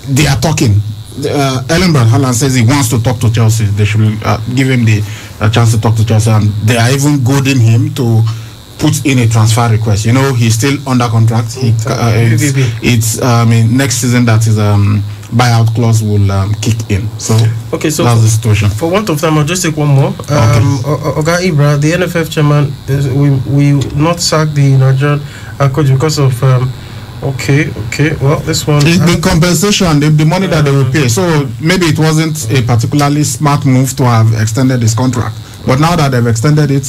they are talking. Erling Braut Haaland says he wants to talk to Chelsea. They should give him the chance to talk to Chelsea, and they are even goading him to put in a transfer request. You know, he's still under contract. It's next season that his buyout clause will kick in. So okay, so that's the situation. For want of time, I'll just take one more. Oga Ibra, the NFF chairman, we not sack the Nigerian coach because of okay. Well, this one the compensation, the money that they will pay. So maybe it wasn't a particularly smart move to have extended his contract. But now that they've extended it,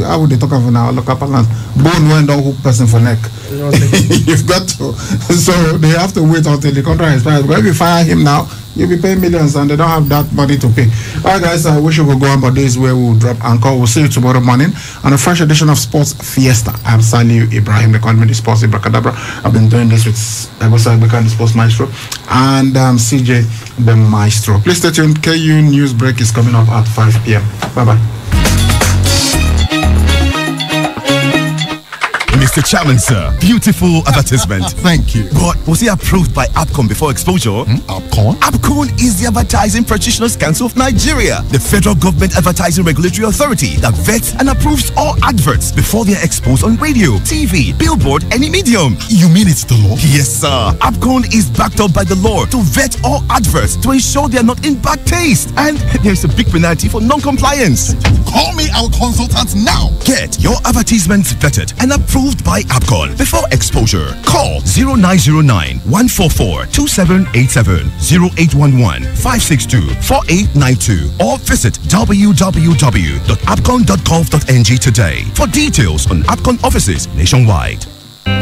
how would they talk about now? Local balance. Bone went down hook person for neck. You've got to. So they have to wait until the contract expires. But if you fire him now, you'll be paying millions and they don't have that money to pay. Alright guys, I wish you would go on, but this is where we'll drop anchor. We'll see you tomorrow morning on a fresh edition of Sports Fiesta. I'm Saliu Ibrahim, the comedy Sports Ibracadabra. I've been doing this with Egosa Ibeka, the Sports Maestro, and CJ, the Maestro. Please stay tuned. KU News Break is coming up at 5 p.m. Bye-bye. Mr. Chairman, sir. Beautiful advertisement. Thank you. But was he approved by APCON before exposure? APCON? APCON is the Advertising Practitioners Council of Nigeria, the federal government advertising regulatory authority that vets and approves all adverts before they are exposed on radio, TV, billboard, any medium. You mean it's the law? Yes, sir. APCON is backed up by the law to vet all adverts to ensure they are not in bad taste. And there's a big penalty for non-compliance. Call me our consultant now. Get your advertisements vetted and approved by APCON before exposure. Call 0909 144 2787 0811 562 4892 or visit www.apcon.gov.ng today for details on APCON offices nationwide.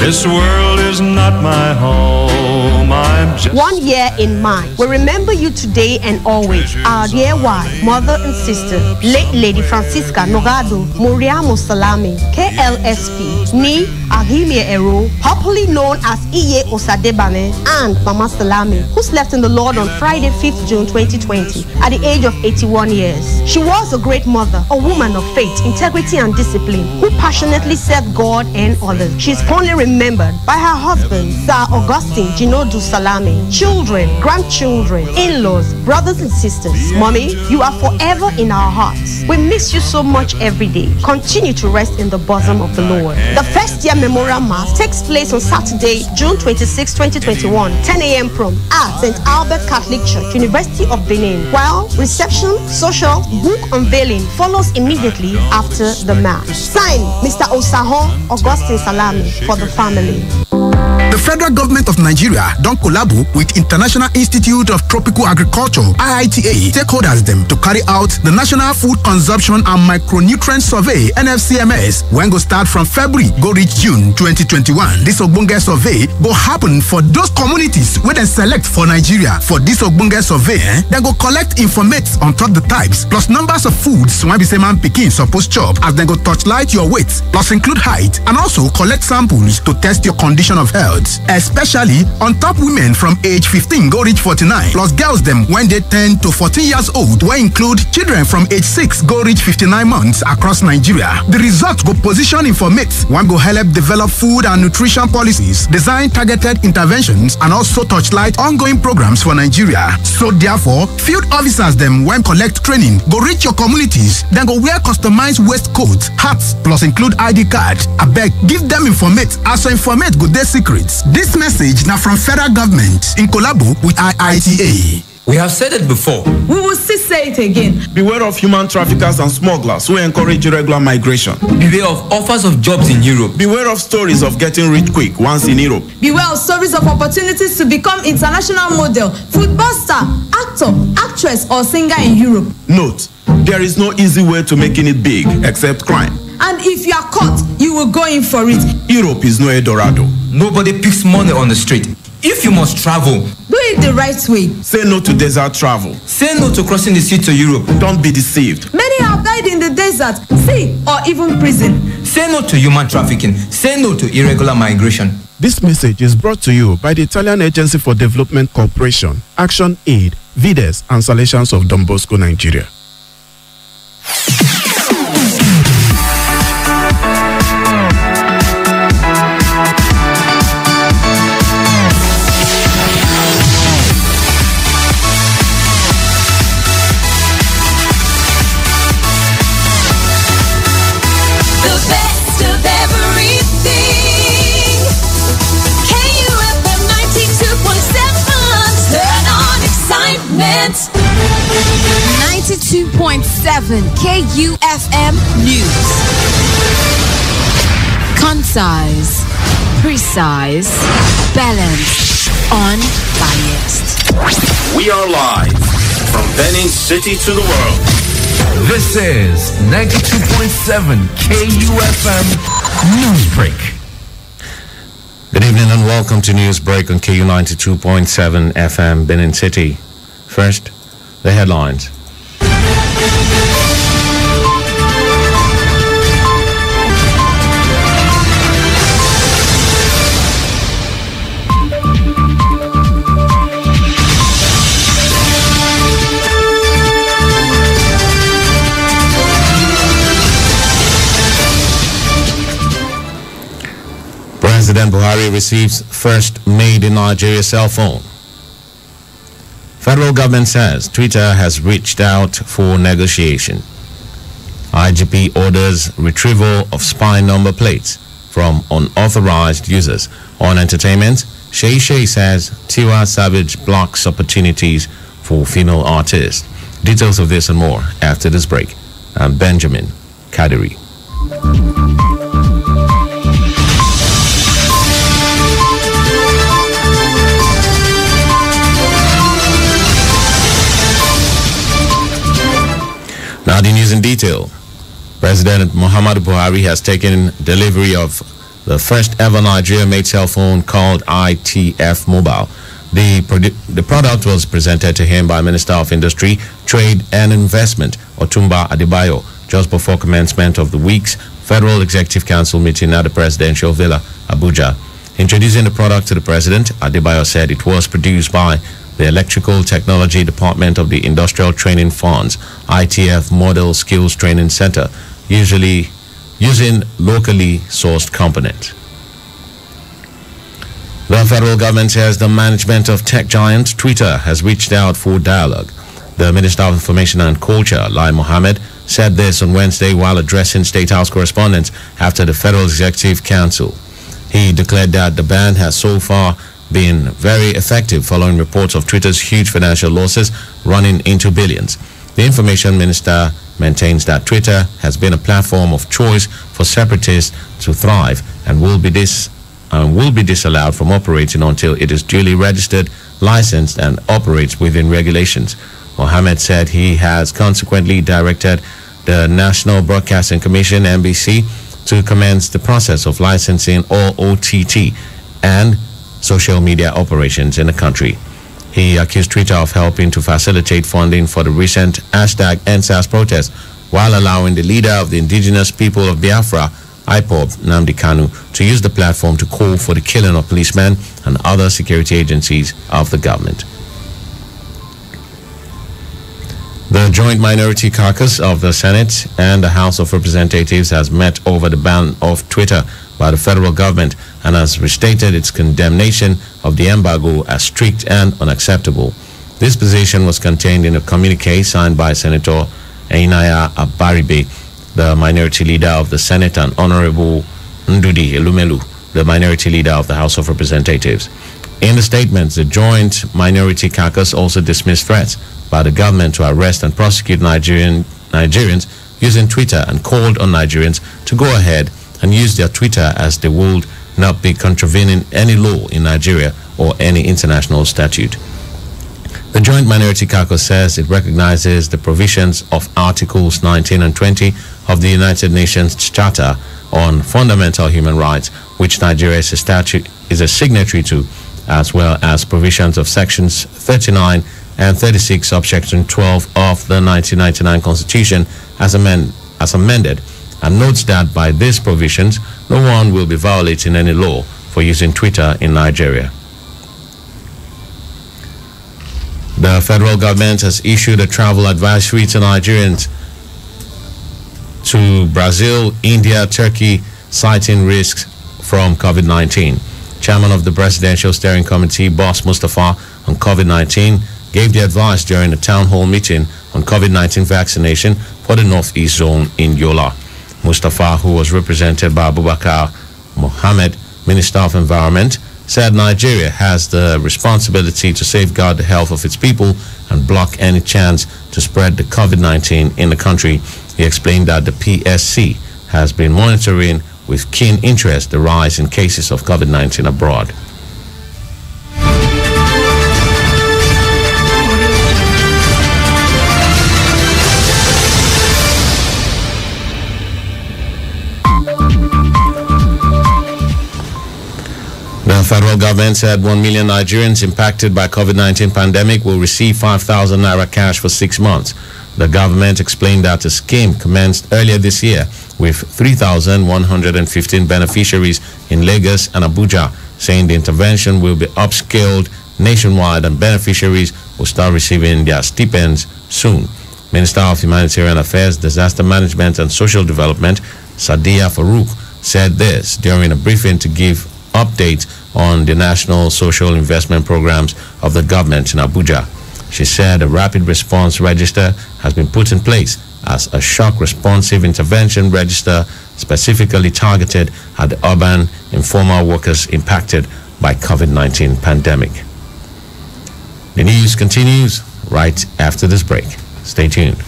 This world is not my home. I'm just 1 year in mind. We remember you today and always. Our dear wife, mother and sister, late Lady Francisca Nogado Muriamo Salami, KLSP, Ni Ahimie Ero, popularly known as Iye Osadebane, and Mama Salami, who slept in the Lord on Friday, 5th June 2020, at the age of 81 years. She was a great mother, a woman of faith, integrity, and discipline, who passionately served God and others. She is fondly remembered by her husband, Sir Augustine Jinodu Salami, children, grandchildren, in-laws, brothers and sisters. Mommy, you are forever in our hearts. We miss you so much every day. Continue to rest in the bosom of the Lord. The first year memorial mass takes place on Saturday, June 26, 2021, 10 a.m. prompt at St. Albert Catholic Church, University of Benin, while reception, social, book unveiling follows immediately after the mass. Signed, Mr. Osahon Augustine Salami, for the family. The federal government of Nigeria don't collabo with International Institute of Tropical Agriculture (IITA) stakeholders them to carry out the National Food Consumption and Micronutrient Survey (NFCMS) when go start from February go reach June 2021. This ogbonge survey go happen for those communities where they select for Nigeria. For this ogbonge survey, they go collect information on top the types plus numbers of foods when be say man pikin suppose chop, as they go touchlight your weight plus include height, and also collect samples to test your condition of health, especially on top women from age 15 go reach 49, plus girls them when they 10 to 14 years old, wey include children from age 6 go reach 59 months across Nigeria. The results go position informate one go help develop food and nutrition policies, design targeted interventions, and also touchlight ongoing programs for Nigeria. So therefore, field officers them when collect training go reach your communities, then go wear customized waistcoats, hats, plus include ID card. Abeg, give them informate as informate go their secrets. This message now from federal government in collabo with IITA. We have said it before. We will still say it again. Beware of human traffickers and smugglers who encourage irregular migration. Beware of offers of jobs in Europe. Beware of stories of getting rich quick once in Europe. Beware of stories of opportunities to become international model, football star, actor, actress, or singer in Europe. Note, there is no easy way to making it big except crime. And if you are caught, you will go in for it. Europe is no Eldorado. Nobody picks money on the street. If you must travel, do it the right way. Say no to desert travel. Say no to crossing the sea to Europe. Don't be deceived. Many have died in the desert, sea, or even prison. Say no to human trafficking. Say no to irregular migration. This message is brought to you by the Italian Agency for Development Cooperation, Action Aid, Vides, and Salesians of Don Bosco, Nigeria. Excitement. 92.7 KUFM News. Concise, precise, balanced, unbiased. We are live from Benin City to the world. This is 92.7 KUFM Newsbreak. Good evening and welcome to Newsbreak on KU 92.7 FM Benin City. First, the headlines. President Buhari receives first made in Nigeria cell phone. Federal government says Twitter has reached out for negotiation. IGP orders retrieval of spy number plates from unauthorized users. On entertainment, Shay Shay says Tiwa Savage blocks opportunities for female artists. Details of this and more after this break. I'm Benjamin Kadiri. Now the news in detail. President Muhammadu Buhari has taken delivery of the first ever Nigeria-made cell phone called ITF Mobile. The product was presented to him by Minister of Industry, Trade and Investment, Otumba Adebayo, just before commencement of the week's Federal Executive Council meeting at the Presidential Villa, Abuja. Introducing the product to the President, Adebayo said it was produced by the Electrical Technology Department of the Industrial Training Funds, ITF Model Skills Training Center, usually using locally sourced components. The federal government says the management of tech giant Twitter has reached out for dialogue. The Minister of Information and Culture, Lai Mohammed, said this on Wednesday while addressing State House correspondents after the Federal Executive Council. He declared that the ban has so far been very effective following reports of Twitter's huge financial losses running into billions. The information minister maintains that Twitter has been a platform of choice for separatists to thrive and will be disallowed from operating until it is duly registered, licensed and operates within regulations. Mohammed said he has consequently directed the National Broadcasting Commission, NBC, to commence the process of licensing all OTT and social media operations in the country. He accused Twitter of helping to facilitate funding for the recent #EndSARS protest while allowing the leader of the indigenous people of Biafra, IPOB, Nnamdi Kanu, to use the platform to call for the killing of policemen and other security agencies of the government. The Joint Minority Caucus of the Senate and the House of Representatives has met over the ban of Twitter by the federal government and has restated its condemnation of the embargo as strict and unacceptable. This position was contained in a communique signed by Senator Einaya Abaribe, the minority leader of the Senate, and Honorable Ndudi Elumelu, the minority leader of the House of Representatives. In the statement, the Joint Minority Caucus also dismissed threats by the government to arrest and prosecute Nigerians using Twitter and called on Nigerians to go ahead and use their Twitter as they would not be contravening any law in Nigeria or any international statute. The Joint Minority Caucus says it recognizes the provisions of Articles 19 and 20 of the United Nations Charter on Fundamental Human Rights, which Nigeria is a signatory to, as well as provisions of Sections 39 and 36, subsection 12 of the 1999 Constitution as amended, and notes that by these provisions, no one will be violating any law for using Twitter in Nigeria. The federal government has issued a travel advisory to Nigerians to Brazil, India, Turkey, citing risks from COVID-19. Chairman of the Presidential Steering Committee, Boss Mustafa, on COVID-19 gave the advice during a town hall meeting on COVID-19 vaccination for the Northeast Zone in Yola. Mustafa, who was represented by Abubakar Mohammed, Minister of Environment, said Nigeria has the responsibility to safeguard the health of its people and block any chance to spread the COVID-19 in the country. He explained that the PSC has been monitoring with keen interest the rise in cases of COVID-19 abroad. The federal government said 1 million Nigerians impacted by COVID-19 pandemic will receive 5,000 naira cash for 6 months. The government explained that the scheme commenced earlier this year with 3,115 beneficiaries in Lagos and Abuja, saying the intervention will be upscaled nationwide and beneficiaries will start receiving their stipends soon. Minister of Humanitarian Affairs, Disaster Management and Social Development, Sadiya Farouk, said this during a briefing to give updates on the national social investment programs of the government in Abuja. She said a rapid response register has been put in place as a shock responsive intervention register specifically targeted at the urban informal workers impacted by COVID-19 pandemic. The news continues right after this break. Stay tuned.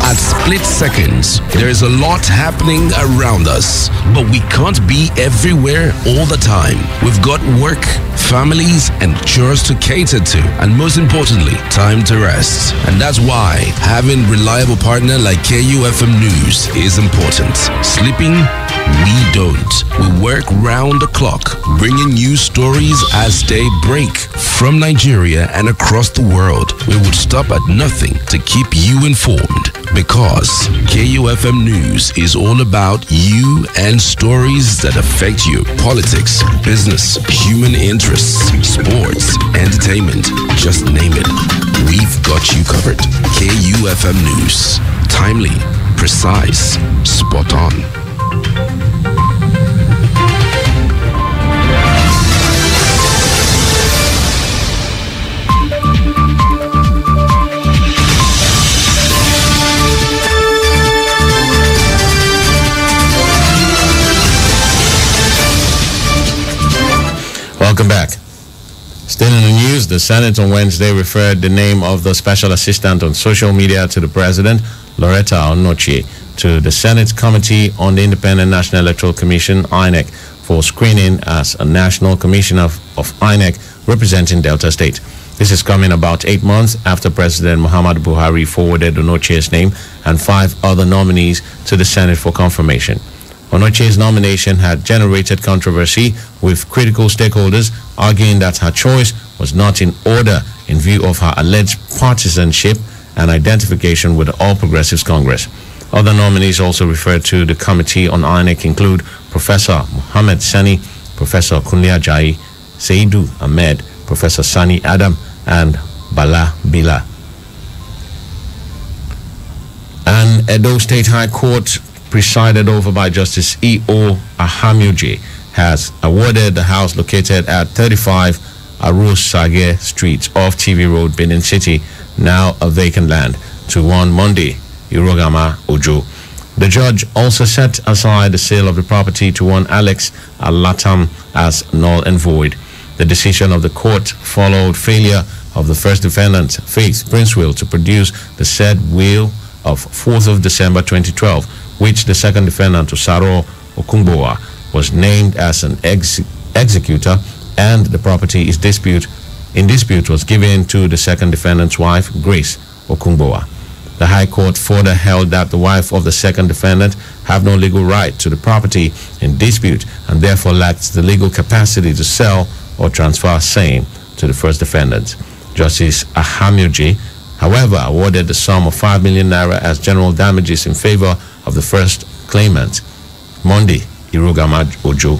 At split seconds, there is a lot happening around us, but we can't be everywhere all the time. We've got work, families, and chores to cater to, and most importantly, time to rest. And that's why having reliable partner like KUFM News is important. Sleeping? We don't. We work round the clock, bringing you stories as they break from Nigeria and across the world. We would stop at nothing to keep you informed, because KUFM News is all about you and stories that affect you. Politics, business, human interests, sports, entertainment, just name it. We've got you covered. KUFM News. Timely, precise, spot on. Welcome back. Still in the news, the Senate on Wednesday referred the name of the Special Assistant on Social Media to the President, Loretta Onochie, to the Senate Committee on the Independent National Electoral Commission, INEC, for screening as a National Commissioner of INEC representing Delta State. This is coming about 8 months after President Muhammadu Buhari forwarded Onochie's name and 5 other nominees to the Senate for confirmation. Onochie's nomination had generated controversy, with critical stakeholders arguing that her choice was not in order in view of her alleged partisanship and identification with the All Progressives Congress. Other nominees also referred to the Committee on INEC include Professor Muhammad Sani, Professor Kunle Ajayi, Seidu Ahmed, Professor Sani Adam, and Bala Bila. An Edo State High Court, presided over by Justice E.O. Ahamioje, has awarded the house located at 35 Arosage Street off TV Road, Benin City, now a vacant land, to one Monday Irogama Ojo. The judge also set aside the sale of the property to one Alex Alatam as null and void. The decision of the court followed failure of the first defendant, Faith Princewill, to produce the said will of 4th of December 2012, which the second defendant, Osaro Okungbowa, was named as an executor, and the property in dispute was given to the second defendant's wife, Grace Okungbowa. The High Court further held that the wife of the second defendant have no legal right to the property in dispute and therefore lacks the legal capacity to sell or transfer same to the first defendant. Justice Ahamioji, however, awarded the sum of 5 million naira as general damages in favor of the first claimant, Monday Irogama Ojo.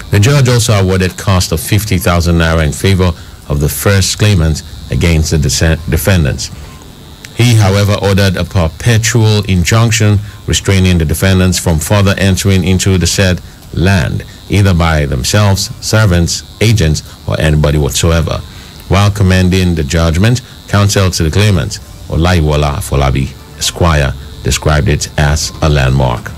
The judge also awarded cost of 50,000 naira in favor of the first claimant against the defendants. He, however, ordered a perpetual injunction restraining the defendants from further entering into the said land, either by themselves, servants, agents, or anybody whatsoever. While commending the judgment, counsel to the claimant, Olaiwola Afolabi, Esquire, described it as a landmark.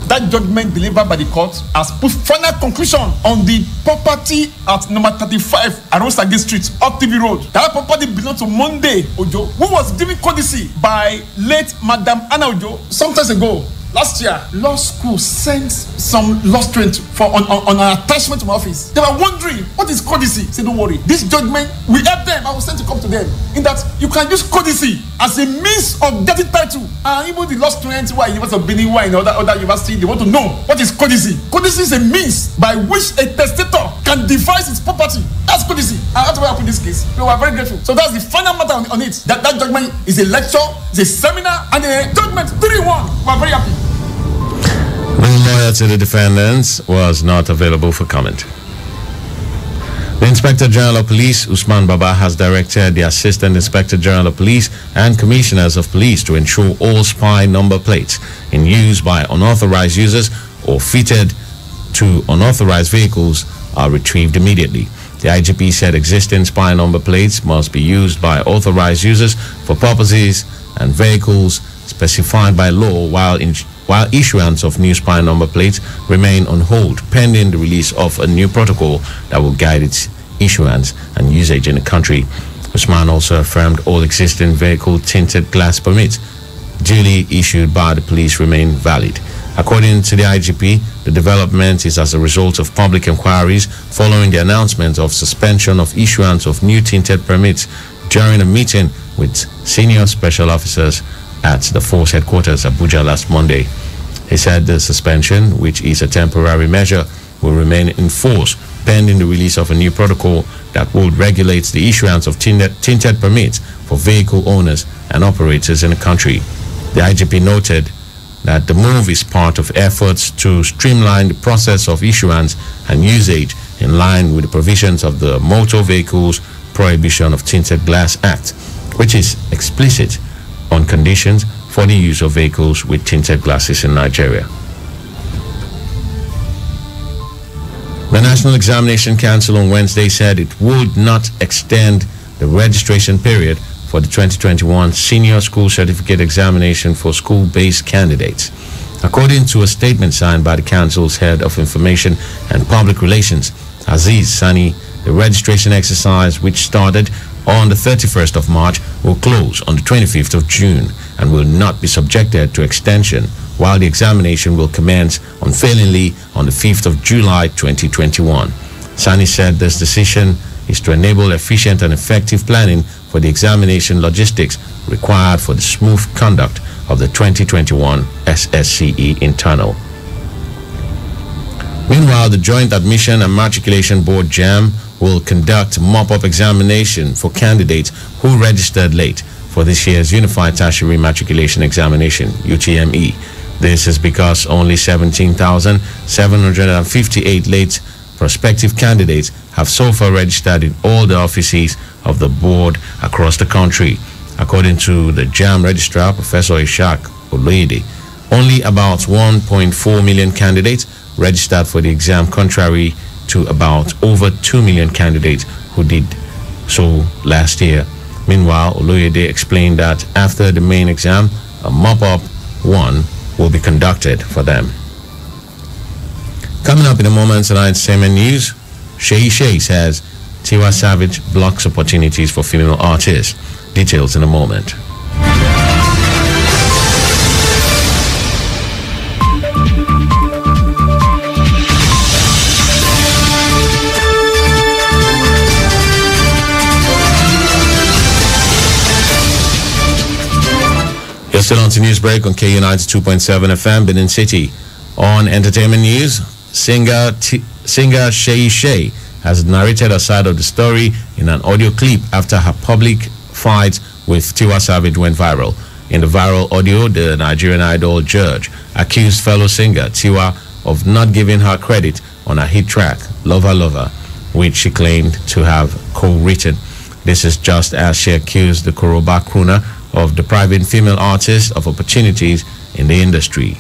That judgment delivered by the court has put final conclusion on the property at number 35 Arosage Street, up TV Road. That property belonged to Monday Ojo, who was given courtesy by late Madam Anna Ojo some time ago. Last year, law school sent some law students on an attachment to my office. They were wondering, what is courtesy? I said, don't worry. This judgment will help them. I will send to come to them. In that, you can use courtesy as a means of getting title. And even the law students who are in University of Benin, who are in other university, they want to know what is courtesy. Courtesy is a means by which a testator can devise his property. That's courtesy. And that's why I put this case. We were very grateful. So that's the final matter on it. That judgment is a lecture, it's a seminar, and a judgment 3-1. We are very happy. The lawyer to the defendants was not available for comment. The Inspector General of Police, Usman Baba, has directed the Assistant Inspector General of Police and Commissioners of Police to ensure all spy number plates in use by unauthorized users or fitted to unauthorized vehicles are retrieved immediately. The IGP said existing spy number plates must be used by authorized users for purposes and vehicles specified by law, while issuance of new spy number plates remain on hold pending the release of a new protocol that will guide its issuance and usage in the country. Usman also affirmed all existing vehicle tinted glass permits duly issued by the police remain valid. According to the IGP, the development is as a result of public inquiries following the announcement of suspension of issuance of new tinted permits during a meeting with senior special officers at the force headquarters Abuja last Monday. He said the suspension, which is a temporary measure, will remain in force pending the release of a new protocol that will regulate the issuance of tinted permits for vehicle owners and operators in the country. The IGP noted that the move is part of efforts to streamline the process of issuance and usage in line with the provisions of the Motor Vehicles Prohibition of Tinted Glass Act, which is explicit on conditions for the use of vehicles with tinted glasses in Nigeria. The National Examination Council on Wednesday said it would not extend the registration period for the 2021 Senior School Certificate Examination for school-based candidates. According to a statement signed by the Council's Head of Information and Public Relations, Aziz Sani, the registration exercise, which started on the 31st of March, will close on the 25th of June and will not be subjected to extension, while the examination will commence unfailingly on the 5th of July 2021. Sani said this decision is to enable efficient and effective planning for the examination logistics required for the smooth conduct of the 2021 SSCE internal. Meanwhile, the Joint Admission and Matriculation Board JAM will conduct mop-up examination for candidates who registered late for this year's Unified Tertiary Matriculation Examination, UTME. This is because only 17,758 late prospective candidates have so far registered in all the offices of the board across the country. According to the JAM registrar, Professor Ishaq Oloyede, only about 1.4 million candidates registered for the exam, contrary to about over 2 million candidates who did so last year. Meanwhile, Oloyede explained that after the main exam, a mop-up one will be conducted for them. Coming up in a moment tonight, entertainment news. Shay says Tiwa Savage blocks opportunities for female artists. Details in a moment. You're still on to Newsbreak on KU 92.7 FM, Benin City. On entertainment news, singer Shay has narrated a side of the story in an audio clip after her public fight with Tiwa Savage went viral. In the viral audio, the Nigerian Idol judge accused fellow singer Tiwa of not giving her credit on her hit track, Lover Lover, which she claimed to have co-written. This is just as she accused the Koroba crooner of depriving female artists of opportunities in the industry.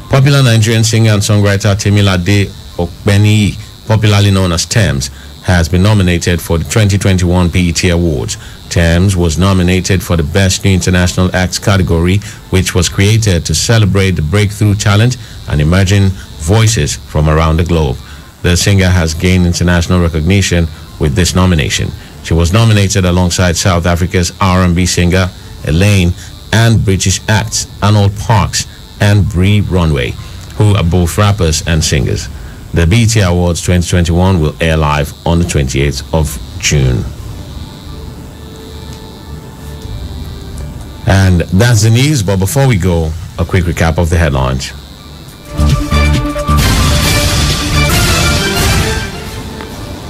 Popular Nigerian singer and songwriter Temilade Okbeni, popularly known as Tems, has been nominated for the 2021 BET Awards. Tems was nominated for the Best New International Acts category, which was created to celebrate the breakthrough talent and emerging voices from around the globe. The singer has gained international recognition with this nomination. She was nominated alongside South Africa's R&B singer Elaine and British acts Arnold Parks and Bree Runway, who are both rappers and singers. The BET Awards 2021 will air live on the 28th of June. And that's the news, but before we go, a quick recap of the headlines.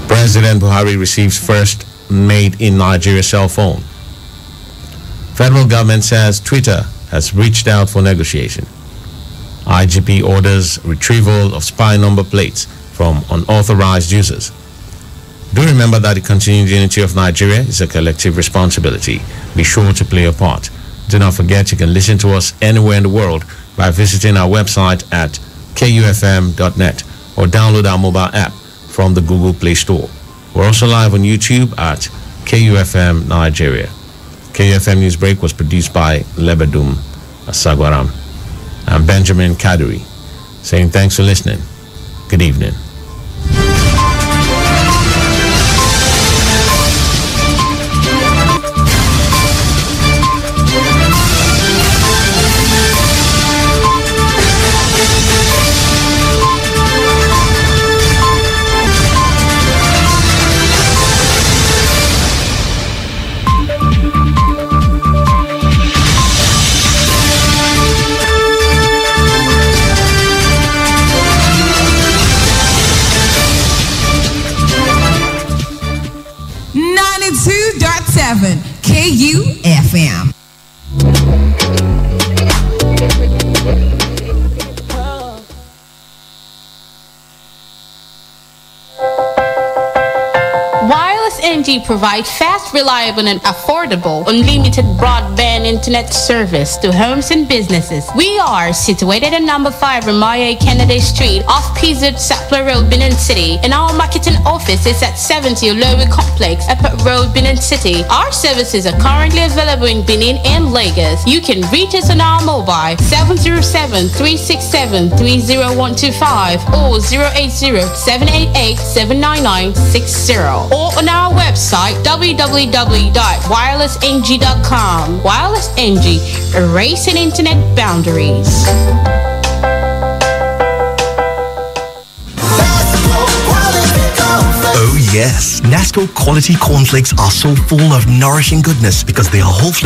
President Buhari receives first made in Nigeria cell phone. Federal government says Twitter has reached out for negotiation. IGP orders retrieval of spy number plates from unauthorized users. Do remember that the continued unity of Nigeria is a collective responsibility. Be sure to play your part. Do not forget you can listen to us anywhere in the world by visiting our website at kufm.net or download our mobile app from the Google Play Store. We're also live on YouTube at KUFM Nigeria. KUFM Newsbreak was produced by Lebedum Asagwaram. I'm Benjamin Kaduri, saying thanks for listening. Good evening. KUFM. Wireless NG provides fast, reliable, and affordable unlimited broadband internet service to homes and businesses. We are situated at number 5 Ramaya Kennedy Street off PZ Sapler Road, Benin City, and our marketing office is at 70 Lowy Complex, Upper Road, Benin City. Our services are currently available in Benin and Lagos. You can reach us on our mobile 707-367-30125 or 080-788-79960 or on our website www.wirelessng.com. Wireless NG, erasing internet boundaries. Oh yes, Nasco quality cornflakes are so full of nourishing goodness because they are whole flakes.